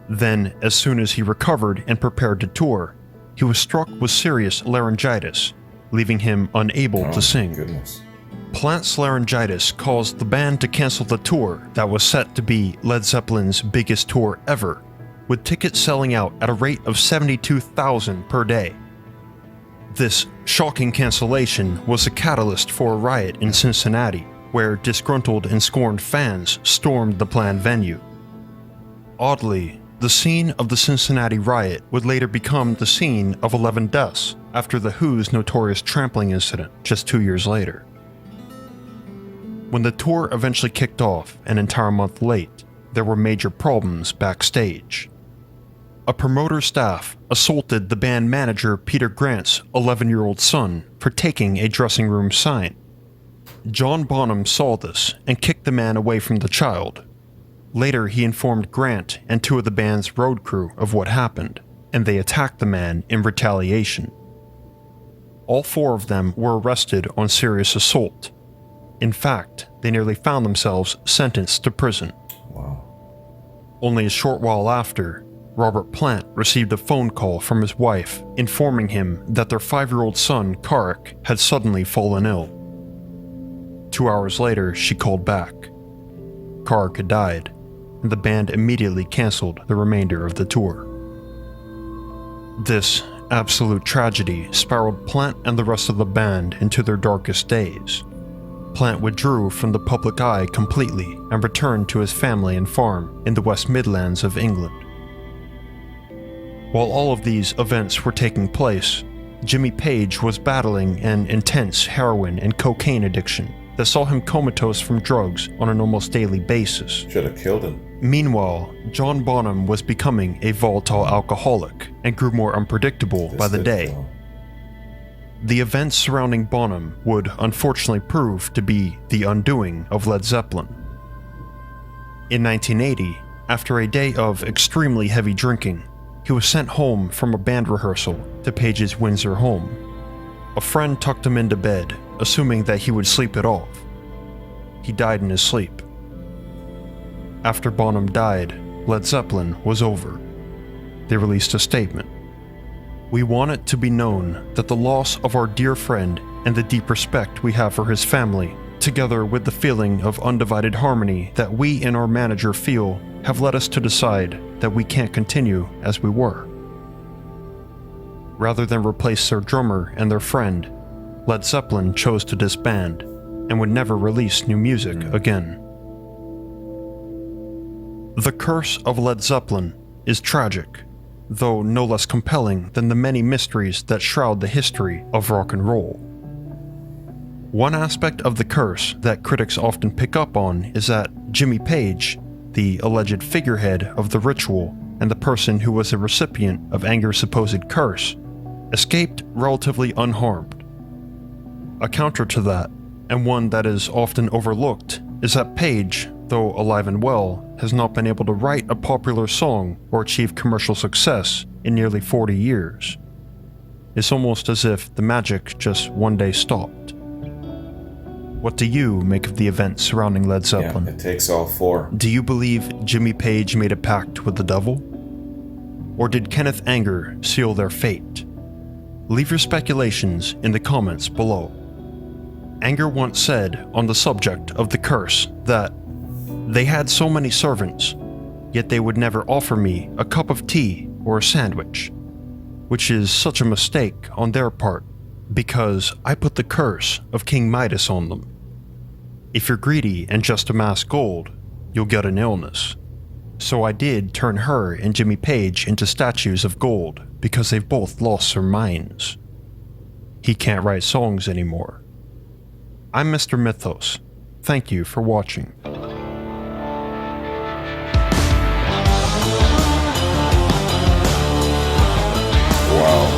Then, as soon as he recovered and prepared to tour, he was struck with serious laryngitis, leaving him unable to sing. Goodness. Plant's laryngitis caused the band to cancel the tour that was set to be Led Zeppelin's biggest tour ever, with tickets selling out at a rate of 72,000 per day. This shocking cancellation was a catalyst for a riot in Cincinnati, where disgruntled and scorned fans stormed the planned venue. Oddly, the scene of the Cincinnati riot would later become the scene of 11 deaths after The Who's notorious trampling incident just 2 years later. When the tour eventually kicked off an entire month late, there were major problems backstage. A promoter staff assaulted the band manager Peter Grant's 11-year-old son for taking a dressing room sign. John Bonham saw this and kicked the man away from the child. Later, he informed Grant and 2 of the band's road crew of what happened, and they attacked the man in retaliation. All 4 of them were arrested on serious assault. In fact, they nearly found themselves sentenced to prison. Wow. Only a short while after, Robert Plant received a phone call from his wife informing him that their 5-year-old son, Karik, had suddenly fallen ill. 2 hours later, she called back. Karik had died, and the band immediately canceled the remainder of the tour. This absolute tragedy spiraled Plant and the rest of the band into their darkest days. Plant withdrew from the public eye completely and returned to his family and farm in the West Midlands of England. While all of these events were taking place, Jimmy Page was battling an intense heroin and cocaine addiction that saw him comatose from drugs on an almost daily basis. Should have killed him. Meanwhile, John Bonham was becoming a volatile alcoholic and grew more unpredictable by the day. The events surrounding Bonham would unfortunately prove to be the undoing of Led Zeppelin. In 1980, after a day of extremely heavy drinking, he was sent home from a band rehearsal to Page's Windsor home. A friend tucked him into bed, assuming that he would sleep it off. He died in his sleep. After Bonham died, Led Zeppelin was over. They released a statement. "We want it to be known that the loss of our dear friend and the deep respect we have for his family, together with the feeling of undivided harmony that we and our manager feel, have led us to decide that we can't continue as we were." Rather than replace their drummer and their friend, Led Zeppelin chose to disband and would never release new music again. The curse of Led Zeppelin is tragic, though no less compelling than the many mysteries that shroud the history of rock and roll. One aspect of the curse that critics often pick up on is that Jimmy Page, the alleged figurehead of the ritual and the person who was the recipient of Anger's supposed curse, escaped relatively unharmed. A counter to that, and one that is often overlooked, is that Page, though alive and well, has not been able to write a popular song or achieve commercial success in nearly 40 years. It's almost as if the magic just one day stopped. What do you make of the events surrounding Led Zeppelin? Yeah, it takes all four. Do you believe Jimmy Page made a pact with the devil? Or did Kenneth Anger seal their fate? Leave your speculations in the comments below. Anger once said on the subject of the curse that they had so many servants, yet they would never offer me a cup of tea or a sandwich, which is such a mistake on their part, because I put the curse of King Midas on them. If you're greedy and just amass gold, you'll get an illness. So I did turn her and Jimmy Page into statues of gold because they've both lost their minds. He can't write songs anymore. I'm Mr. Mythos. Thank you for watching. Wow.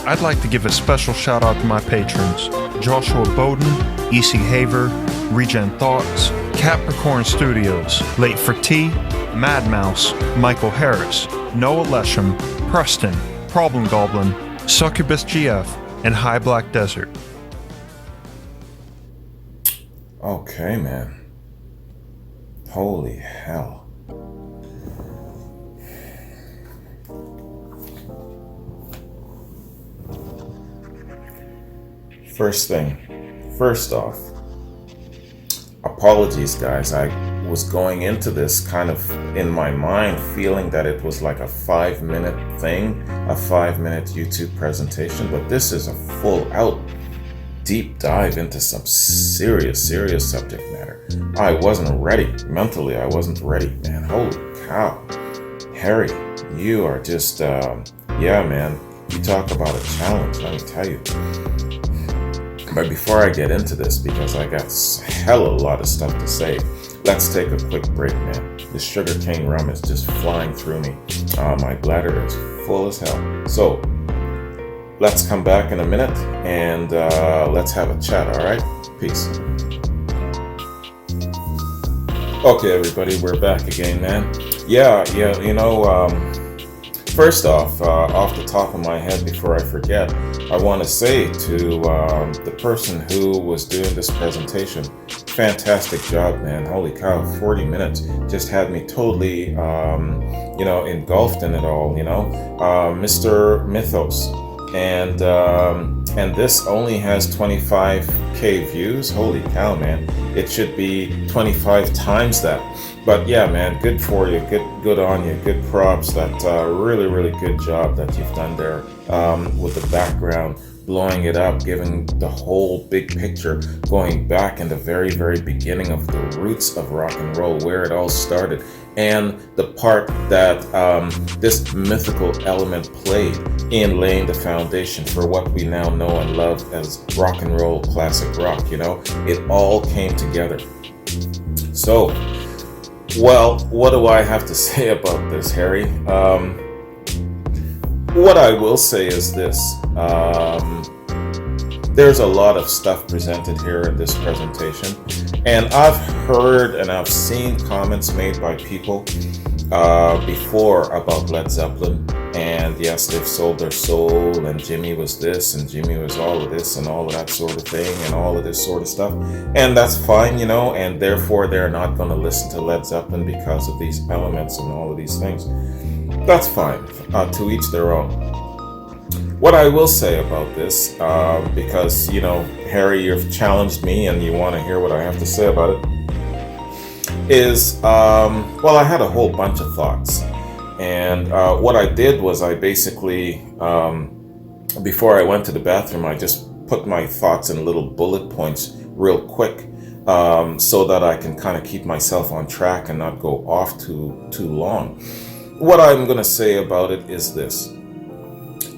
I'd like to give a special shout out to my patrons: Joshua Bowden, E.C. Haver, Regen Thoughts, Capricorn Studios, Late for Tea, Mad Mouse, Michael Harris, Noah Lesham, Preston, Problem Goblin, Succubus GF, and High Black Desert. Okay, man. Holy hell. First off, apologies guys. I was going into this kind of in my mind feeling that it was like a 5-minute thing, a 5-minute YouTube presentation, but this is a full out deep dive into some serious subject matter. I wasn't ready. Mentally, I wasn't ready, man. Holy cow. Harry, you are just, yeah, man. You talk about a challenge, let me tell you. But before I get into this, because I got hella lot of stuff to say, let's take a quick break, man. The sugarcane rum is just flying through me. My bladder is full as hell. So, let's come back in a minute and let's have a chat, all right? Peace. Okay, everybody, we're back again, man. Yeah, first off the top of my head, before I forget, I want to say to the person who was doing this presentation, fantastic job, man. Holy cow, 40 minutes just had me totally, engulfed in it all, Mr. Mythos. And this only has 25k views. Holy cow, man. It should be 25 times that. But yeah, man, good for you. Good on you. Good props. That really, really good job that you've done there with the background, blowing it up, giving the whole big picture, going back in the very, very beginning of the roots of rock and roll, where it all started, and the part that this mythical element played in laying the foundation for what we now know and love as rock and roll classic rock. It all came together. So, well, what do I have to say about this, Harry? What I will say is this. There's a lot of stuff presented here in this presentation, and I've heard and I've seen comments made by people before about Led Zeppelin, and yes, they've sold their soul, and Jimmy was this, and Jimmy was all of this, and all of that sort of thing, and all of this sort of stuff, and that's fine, and therefore they're not going to listen to Led Zeppelin because of these elements and all of these things. That's fine, to each their own. What I will say about this, because, Harry, you've challenged me and you want to hear what I have to say about it, is, I had a whole bunch of thoughts. And what I did was I basically, before I went to the bathroom, I just put my thoughts in little bullet points real quick, so that I can kind of keep myself on track and not go off too long. What I'm going to say about it is this.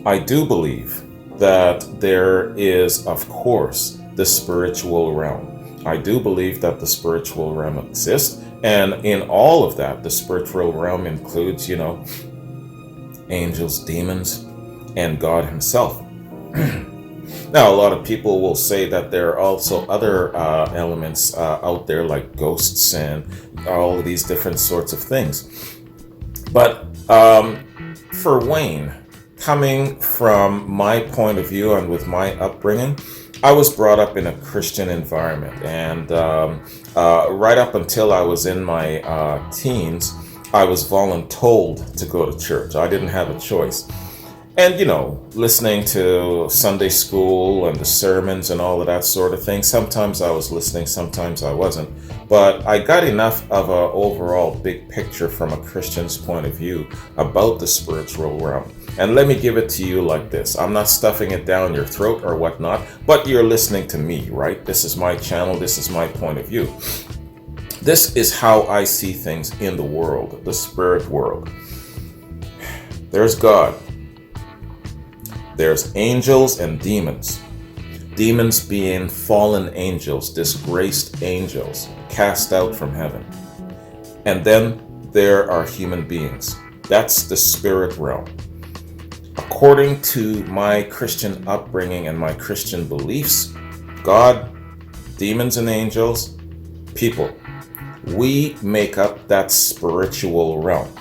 I do believe that there is, of course, the spiritual realm. I do believe that the spiritual realm exists, and in all of that, the spiritual realm includes, angels, demons, and God himself. Now, a lot of people will say that there are also other elements out there, like ghosts and all of these different sorts of things. But for Wayne, coming from my point of view and with my upbringing, I was brought up in a Christian environment, and right up until I was in my teens, I was voluntold to go to church. I didn't have a choice. And, listening to Sunday school and the sermons and all of that sort of thing, sometimes I was listening, sometimes I wasn't. But I got enough of an overall big picture from a Christian's point of view about the spiritual realm. And let me give it to you like this. I'm not stuffing it down your throat or whatnot, but you're listening to me, right? This is my channel. This is my point of view. This is how I see things in the world, the spirit world. There's God. There's angels and demons. Demons being fallen angels, disgraced angels, cast out from heaven. And then there are human beings. That's the spirit realm. According to my Christian upbringing and my Christian beliefs, God, demons and angels, people, we make up that spiritual realm.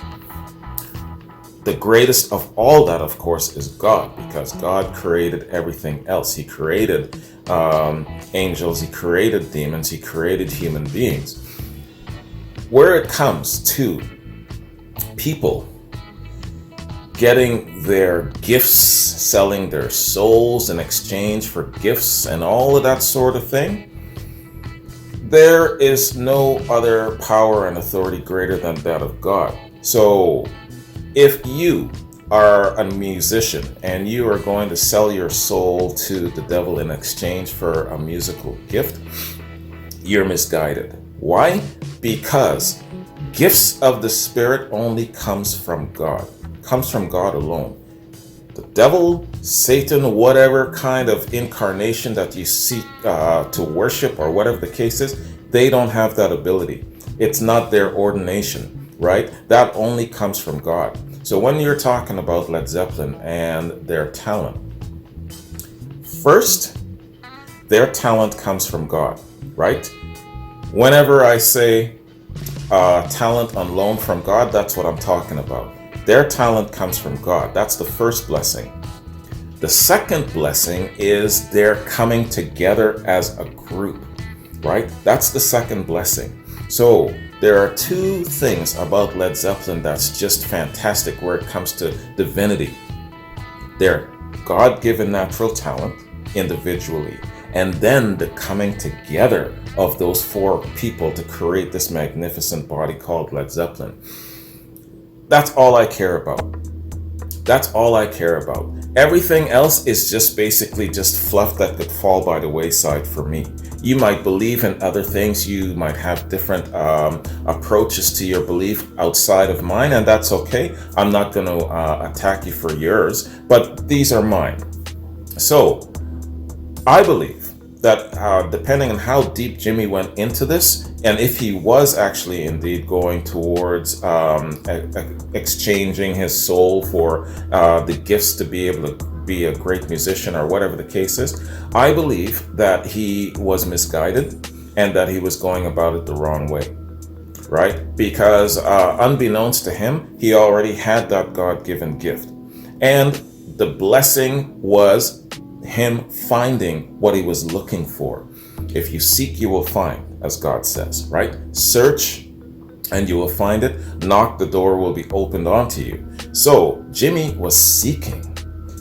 The greatest of all that, of course, is God, because God created everything else. He created angels, he created demons, he created human beings. Where it comes to people getting their gifts, selling their souls in exchange for gifts and all of that sort of thing, there is no other power and authority greater than that of God. So if you are a musician and you are going to sell your soul to the devil in exchange for a musical gift, you're misguided. Why? Because gifts of the Spirit only comes from God, comes from God alone. The devil, Satan, whatever kind of incarnation that you seek to worship or whatever the case is, they don't have that ability. It's not their ordination, right? That only comes from God. So when you're talking about Led Zeppelin and their talent, First, their talent comes from God, right? Whenever I say talent on loan from God, that's what I'm talking about. Their talent comes from God. That's the first blessing. The second blessing is they're coming together as a group, right? That's the second blessing. So there are two things about Led Zeppelin that's just fantastic where it comes to divinity. Their God-given natural talent individually, and then the coming together of those four people to create this magnificent body called Led Zeppelin. That's all I care about. That's all I care about. Everything else is just basically just fluff that could fall by the wayside for me. You might believe in other things. You might have different approaches to your belief outside of mine, and that's okay. I'm not going to attack you for yours, but these are mine. So I believe that depending on how deep Jimmy went into this, and if he was actually indeed going towards exchanging his soul for the gifts to be able to be a great musician or whatever the case is, I believe that he was misguided and that he was going about it the wrong way, right? Because unbeknownst to him, he already had that God-given gift. And the blessing was him finding what he was looking for. If you seek, you will find, as God says, right? Search and you will find it. Knock, the door will be opened onto you. So Jimmy was seeking.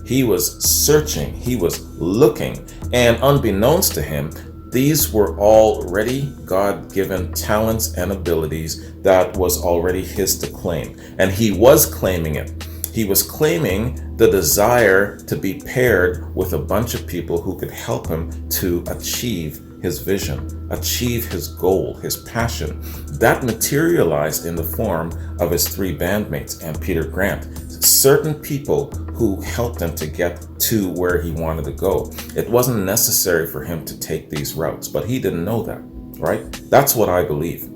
He was searching. He was looking. And unbeknownst to him, these were already God-given talents and abilities that was already his to claim. And he was claiming it. He was claiming the desire to be paired with a bunch of people who could help him to achieve his vision, achieve his goal, his passion. That materialized in the form of his three bandmates and Peter Grant, certain people who helped him to get to where he wanted to go. It wasn't necessary for him to take these routes, but he didn't know that, right? That's what I believe.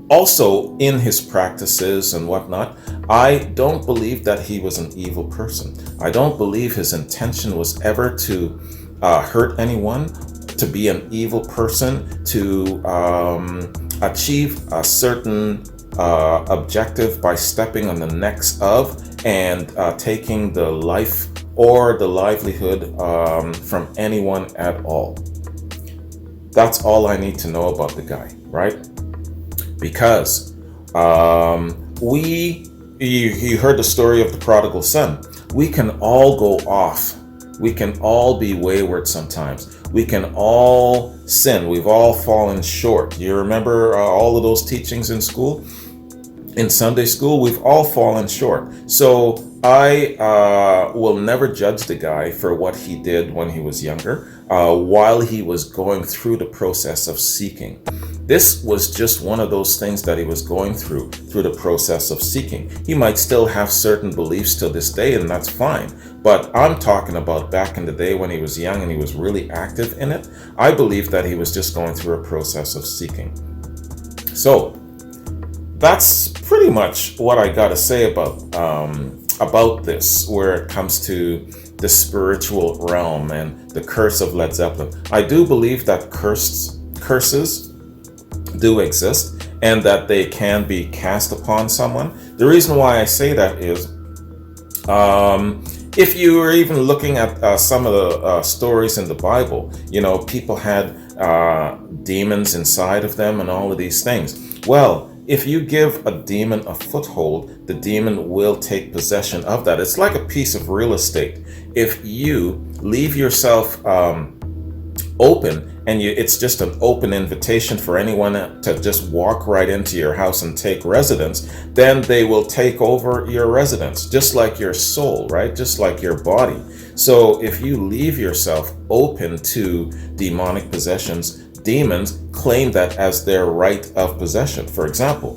Also, in his practices and whatnot, I don't believe that he was an evil person. I don't believe his intention was ever to hurt anyone, to be an evil person, to achieve a certain objective by stepping on the necks of and taking the life or the livelihood from anyone at all. That's all I need to know about the guy, right? Because you heard the story of the prodigal son. We can all go off. We can all be wayward sometimes. We can all sin. We've all fallen short. You remember all of those teachings in school? In Sunday school, we've all fallen short. So I will never judge the guy for what he did when he was younger, while he was going through the process of seeking. This was just one of those things that he was going through the process of seeking. He might still have certain beliefs to this day, and that's fine. But I'm talking about back in the day when he was young and he was really active in it. I believe that he was just going through a process of seeking. So that's pretty much what I got to say about this, where it comes to the spiritual realm and the curse of Led Zeppelin. I do believe that curses do exist and that they can be cast upon someone. The reason why I say that is if you were even looking at some of the stories in the Bible, you know, people had demons inside of them and all of these things. Well, if you give a demon a foothold, the demon will take possession of that. It's like a piece of real estate. If you leave yourself open and it's just an open invitation for anyone to just walk right into your house and take residence, then they will take over your residence, just like your soul, right? Just like your body. So if you leave yourself open to demonic possessions, demons claim that as their right of possession. For example,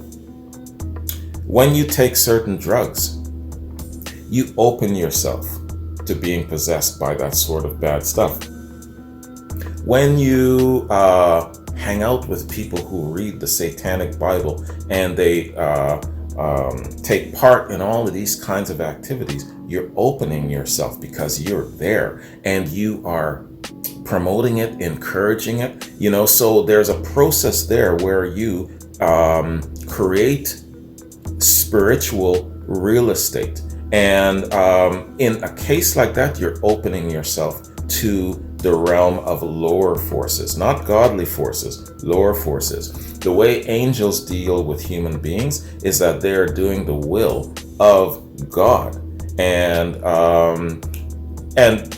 when you take certain drugs, you open yourself to being possessed by that sort of bad stuff. When you hang out with people who read the Satanic Bible and they take part in all of these kinds of activities, you're opening yourself because you're there and you are promoting it, encouraging it, so there's a process there where you create spiritual real estate. And in a case like that, you're opening yourself to the realm of lower forces, not godly forces, lower forces. The way angels deal with human beings is that they're doing the will of God. And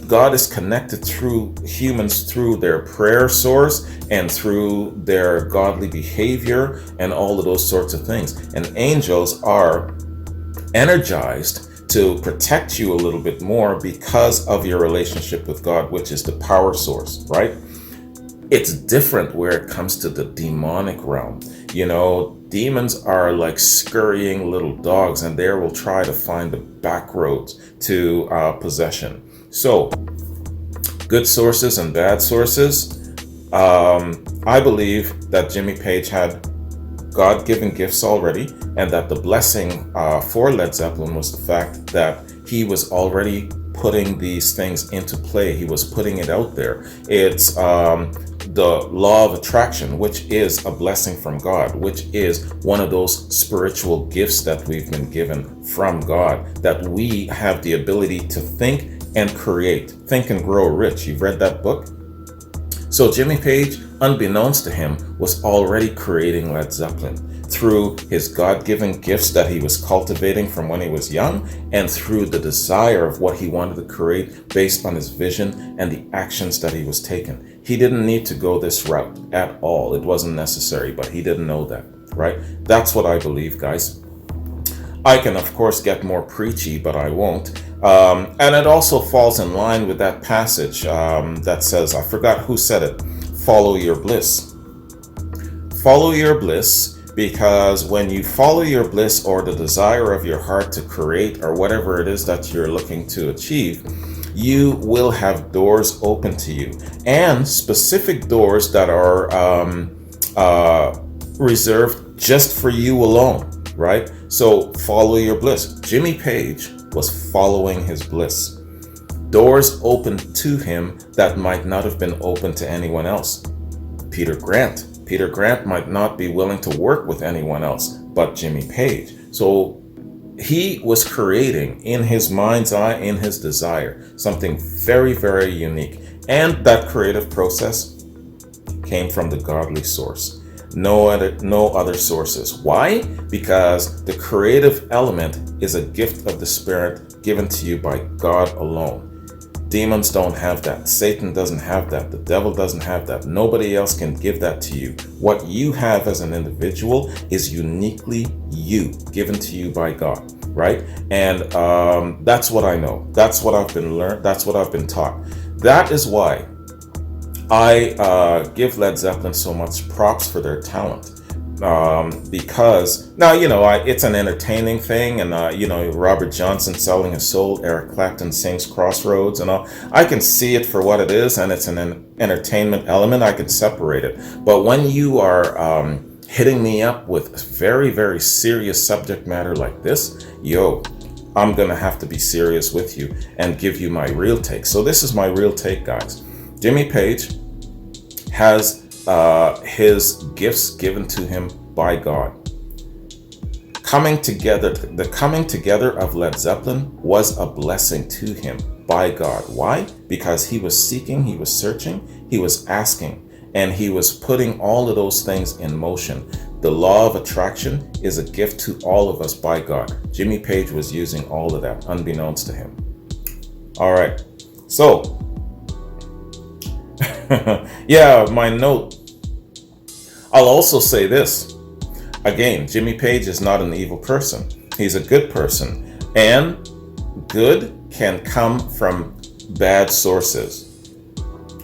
God is connected through humans through their prayer source and through their godly behavior and all of those sorts of things. And angels are energized to protect you a little bit more because of your relationship with God, which is the power source, right? It's different where it comes to the demonic realm. Demons are like scurrying little dogs, and they will try to find the back roads to possession. So, good sources and bad sources. I believe that Jimmy Page had God-given gifts already, and that the blessing for Led Zeppelin was the fact that he was already putting these things into play. He was putting it out there. It's the law of attraction, which is a blessing from God, which is one of those spiritual gifts that we've been given from God, that we have the ability to think and create. Think and Grow Rich. You've read that book? So Jimmy Page, unbeknownst to him, was already creating Led Zeppelin through his God-given gifts that he was cultivating from when he was young, and through the desire of what he wanted to create based on his vision and the actions that he was taking. He didn't need to go this route at all. It wasn't necessary, but he didn't know that, right? That's what I believe, guys. I can, of course, get more preachy, but I won't. And it also falls in line with that passage that says, I forgot who said it, follow your bliss. Follow your bliss, because when you follow your bliss or the desire of your heart to create or whatever it is that you're looking to achieve, you will have doors open to you, and specific doors that are reserved just for you alone, right? So follow your bliss. Jimmy Page was following his bliss. Doors opened to him that might not have been open to anyone else. Peter Grant might not be willing to work with anyone else but Jimmy Page. So he was creating in his mind's eye, in his desire, something very, very unique. And that creative process came from the godly source. No other sources. Why? Because the creative element is a gift of the Spirit given to you by God alone. Demons don't have that. Satan doesn't have that. The devil doesn't have that. Nobody else can give that to you. What you have as an individual is uniquely you, given to you by God, right? And that's what I know. That's what I've been learned. That's what I've been taught. That is why I give Led Zeppelin so much props for their talent. Because now, it's an entertaining thing, and Robert Johnson selling his soul, Eric Clapton sings Crossroads and all. I can see it for what it is, and it's an entertainment element. I can separate it. But when you are hitting me up with very, very serious subject matter like this, I'm gonna have to be serious with you and give you my real take. So this is my real take, guys. Jimmy Page has his gifts given to him by God. The coming together of Led Zeppelin was a blessing to him by God. Why? Because he was seeking, he was searching, he was asking, and he was putting all of those things in motion. The law of attraction is a gift to all of us by God. Jimmy Page was using all of that, unbeknownst to him. All right, so my note. I'll also say this. Again, Jimmy Page is not an evil person. He's a good person. And good can come from bad sources.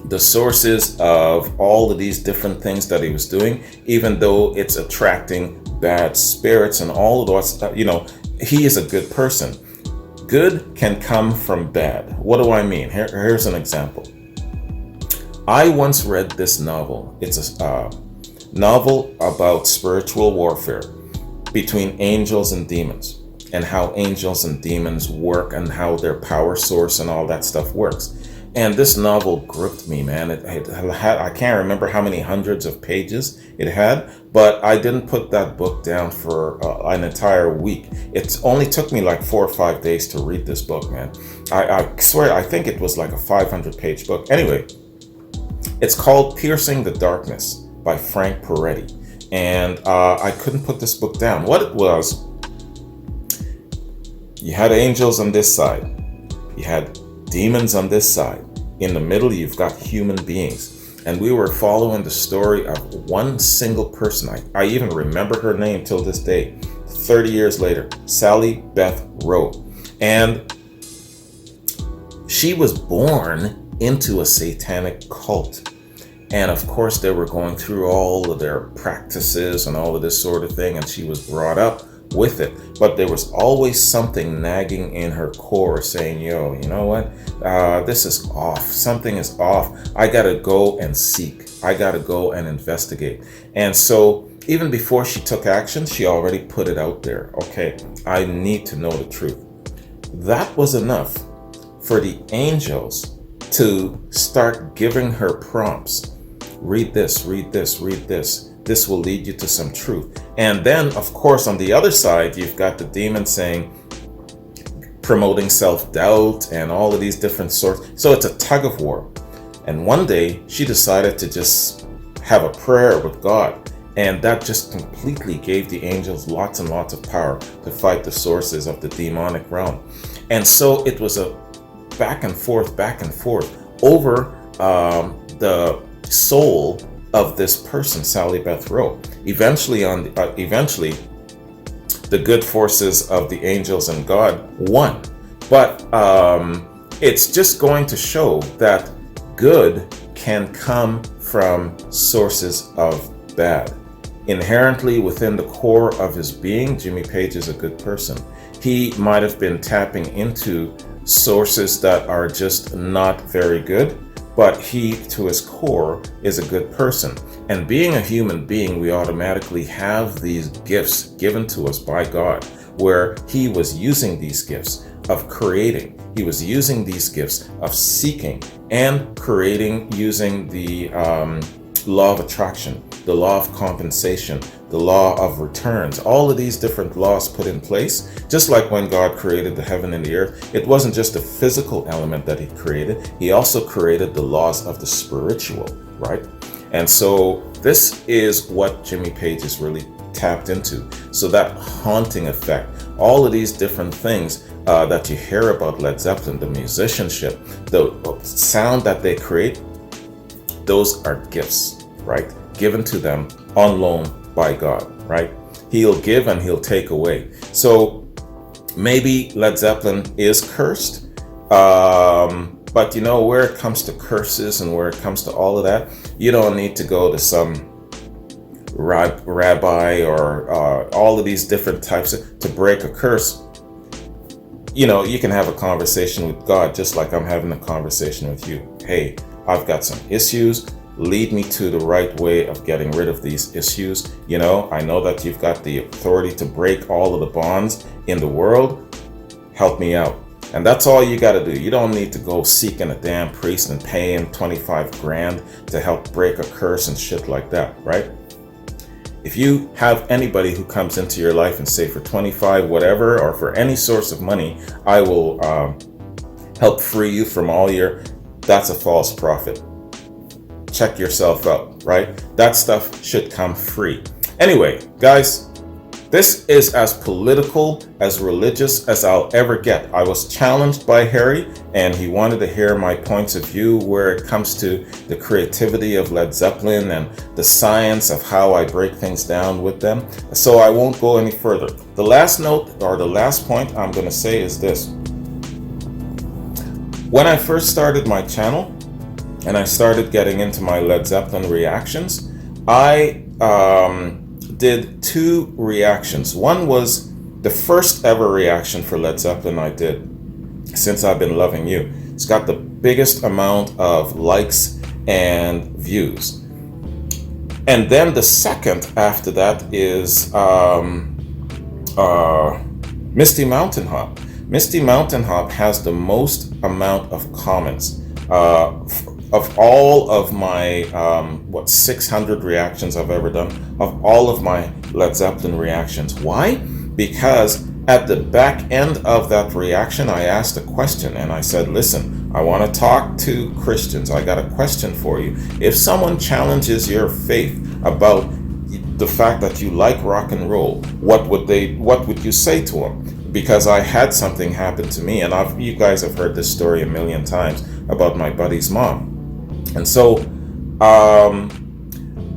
The sources of all of these different things that he was doing, even though it's attracting bad spirits and all of those, he is a good person. Good can come from bad. What do I mean? Here's an example. I once read this novel. It's a novel about spiritual warfare. between angels and demons, and how angels and demons work, and how their power source and all that stuff works. And this novel gripped me, man. It had, I can't remember how many hundreds of pages it had, but I didn't put that book down for an entire week. It only took me like 4 or 5 days to read this book, man. I swear, I think it was like a 500-page book. Anyway, it's called Piercing the Darkness by Frank Peretti. And I couldn't put this book down. What it was, you had angels on this side. You had demons on this side. In the middle, you've got human beings. And we were following the story of one single person. I even remember her name till this day, 30 years later, Sally Beth Rowe. And she was born into a satanic cult. And of course, they were going through all of their practices and all of this sort of thing. And she was brought up with it, but there was always something nagging in her core saying, yo, you know what, this is off, something is off, I gotta go and seek, I gotta go and investigate. And so even before she took action, she already put it out there. Okay, I need to know the truth. That was enough for the angels to start giving her prompts. Read this, read this, read this. This will lead you to some truth. And then, of course, on the other side, you've got the demon saying, promoting self-doubt and all of these different sorts. So it's a tug of war. And one day, she decided to just have a prayer with God. And that just completely gave the angels lots and lots of power to fight the sources of the demonic realm. And so it was a back and forth over the soul of this person, Sally Beth Rowe. Eventually, the good forces of the angels and God won. But it's just going to show that good can come from sources of bad. Inherently within the core of his being, Jimmy Page is a good person. He might have been tapping into sources that are just not very good, but he, to his core, is a good person. And being a human being, we automatically have these gifts given to us by God, where he was using these gifts of creating. He was using these gifts of seeking and creating using the law of attraction, the law of compensation, the law of returns, all of these different laws put in place. Just like when God created the heaven and the earth, it wasn't just a physical element that he created, he also created the laws of the spiritual, right? And so this is what Jimmy Page is really tapped into. So that haunting effect, all of these different things that you hear about Led Zeppelin, the musicianship, the sound that they create, those are gifts, right? Given to them on loan by God, right? He'll give and he'll take away. So maybe Led Zeppelin is cursed, but you know, where it comes to curses and where it comes to all of that, you don't need to go to some rabbi or all of these different types to break a curse. You know, you can have a conversation with God just like I'm having a conversation with you. Hey, I've got some issues. Lead me to the right way of getting rid of these issues. You know, I know that you've got the authority to break all of the bonds in the world. Help me out. And that's all you got to do. You don't need to go seeking a damn priest and pay him 25 grand to help break a curse and shit like that, right? If you have anybody who comes into your life and say for 25 whatever, or for any source of money, I will help free you from all your, that's a false prophet. Check yourself out, right? That stuff should come free. Anyway, guys, this is as political, as religious as I'll ever get. I was challenged by Harry, and he wanted to hear my points of view where it comes to the creativity of Led Zeppelin and the science of how I break things down with them. So I won't go any further. The last note, or the last point I'm going to say is this. When I first started my channel, and I started getting into my Led Zeppelin reactions, I did 2 reactions. One was the first ever reaction for Led Zeppelin I did, Since I've Been Loving You. It's got the biggest amount of likes and views. And then the second after that is Misty Mountain Hop. Misty Mountain Hop has the most amount of comments of all of my 600 reactions I've ever done, of all of my Led Zeppelin reactions. Why? Because at the back end of that reaction, I asked a question and I said, listen, I want to talk to Christians. I got a question for you. If someone challenges your faith about the fact that you like rock and roll, what would you say to them? Because I had something happen to me, and you guys have heard this story a million times about my buddy's mom. And so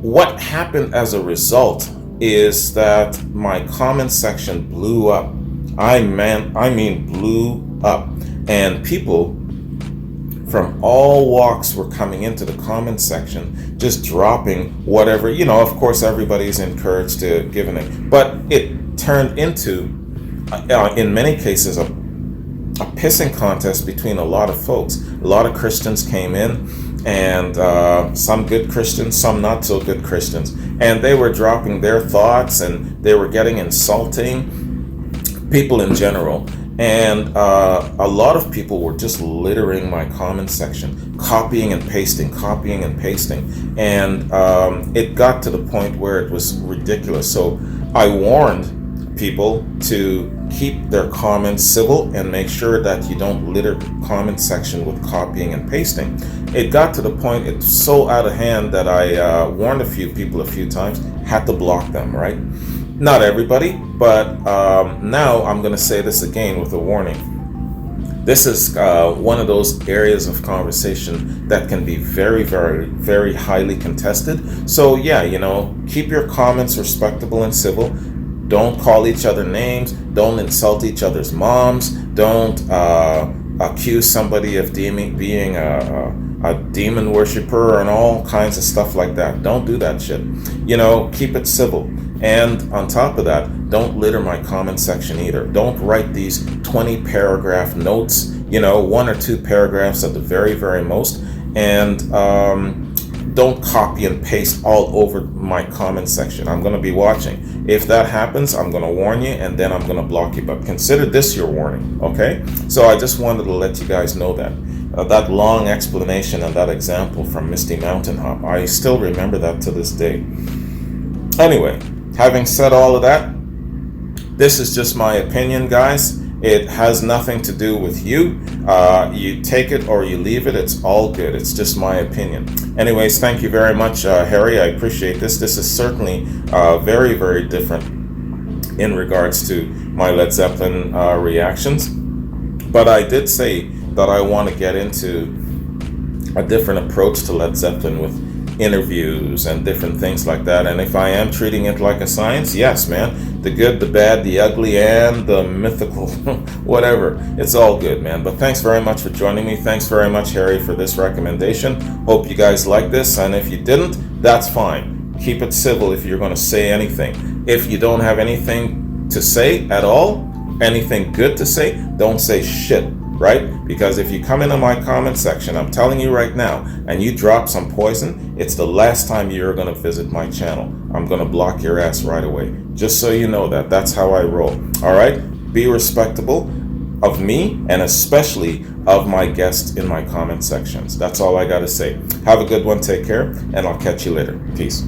what happened as a result is that my comment section blew up. I mean blew up. And people from all walks were coming into the comment section, just dropping whatever, of course everybody's encouraged to give an name. But it turned into, in many cases, a pissing contest between a lot of folks. A lot of Christians came in, and some good Christians, some not so good Christians, and they were dropping their thoughts, and they were getting insulting people in general. And a lot of people were just littering my comment section, copying and pasting. And it got to the point where it was ridiculous. So I warned people to keep their comments civil and make sure that you don't litter the comment section with copying and pasting. It got to the point, it's so out of hand that I warned a few people a few times, had to block them, right? Not everybody, but now I'm going to say this again with a warning. This is one of those areas of conversation that can be very, very, very highly contested. So yeah, keep your comments respectable and civil. Don't call each other names. Don't insult each other's moms. Don't accuse somebody of being a demon worshiper and all kinds of stuff like that. Don't do that shit. Keep it civil. And on top of that, don't litter my comment section either. Don't write these 20 paragraph notes, 1 or 2 paragraphs at the very, very most. And don't copy and paste all over my comment section. I'm going to be watching. If that happens, I'm going to warn you, and then I'm going to block you. But consider this your warning, okay? So I just wanted to let you guys know that. That long explanation and that example from Misty Mountain Hop, I still remember that to this day. Anyway, having said all of that, this is just my opinion, guys. It has nothing to do with you. You take it or you leave it. It's all good. It's just my opinion. Anyways, thank you very much, Harry. I appreciate this. This is certainly very, very different in regards to my Led Zeppelin reactions. But I did say that I want to get into a different approach to Led Zeppelin with interviews and different things like that. And if I am treating it like a science, yes, man, the good, the bad, the ugly, and the mythical, whatever, it's all good, man. But thanks very much for joining me. Thanks very much, Harry, for this recommendation. Hope you guys like this, and if you didn't, that's fine. Keep it civil if you're going to say anything. If you don't have anything to say at all, anything good to say, don't say shit. Right? Because if you come into my comment section, I'm telling you right now, and you drop some poison, it's the last time you're going to visit my channel. I'm going to block your ass right away. Just so you know that. That's how I roll. All right? Be respectable of me and especially of my guests in my comment sections. That's all I got to say. Have a good one. Take care, and I'll catch you later. Peace.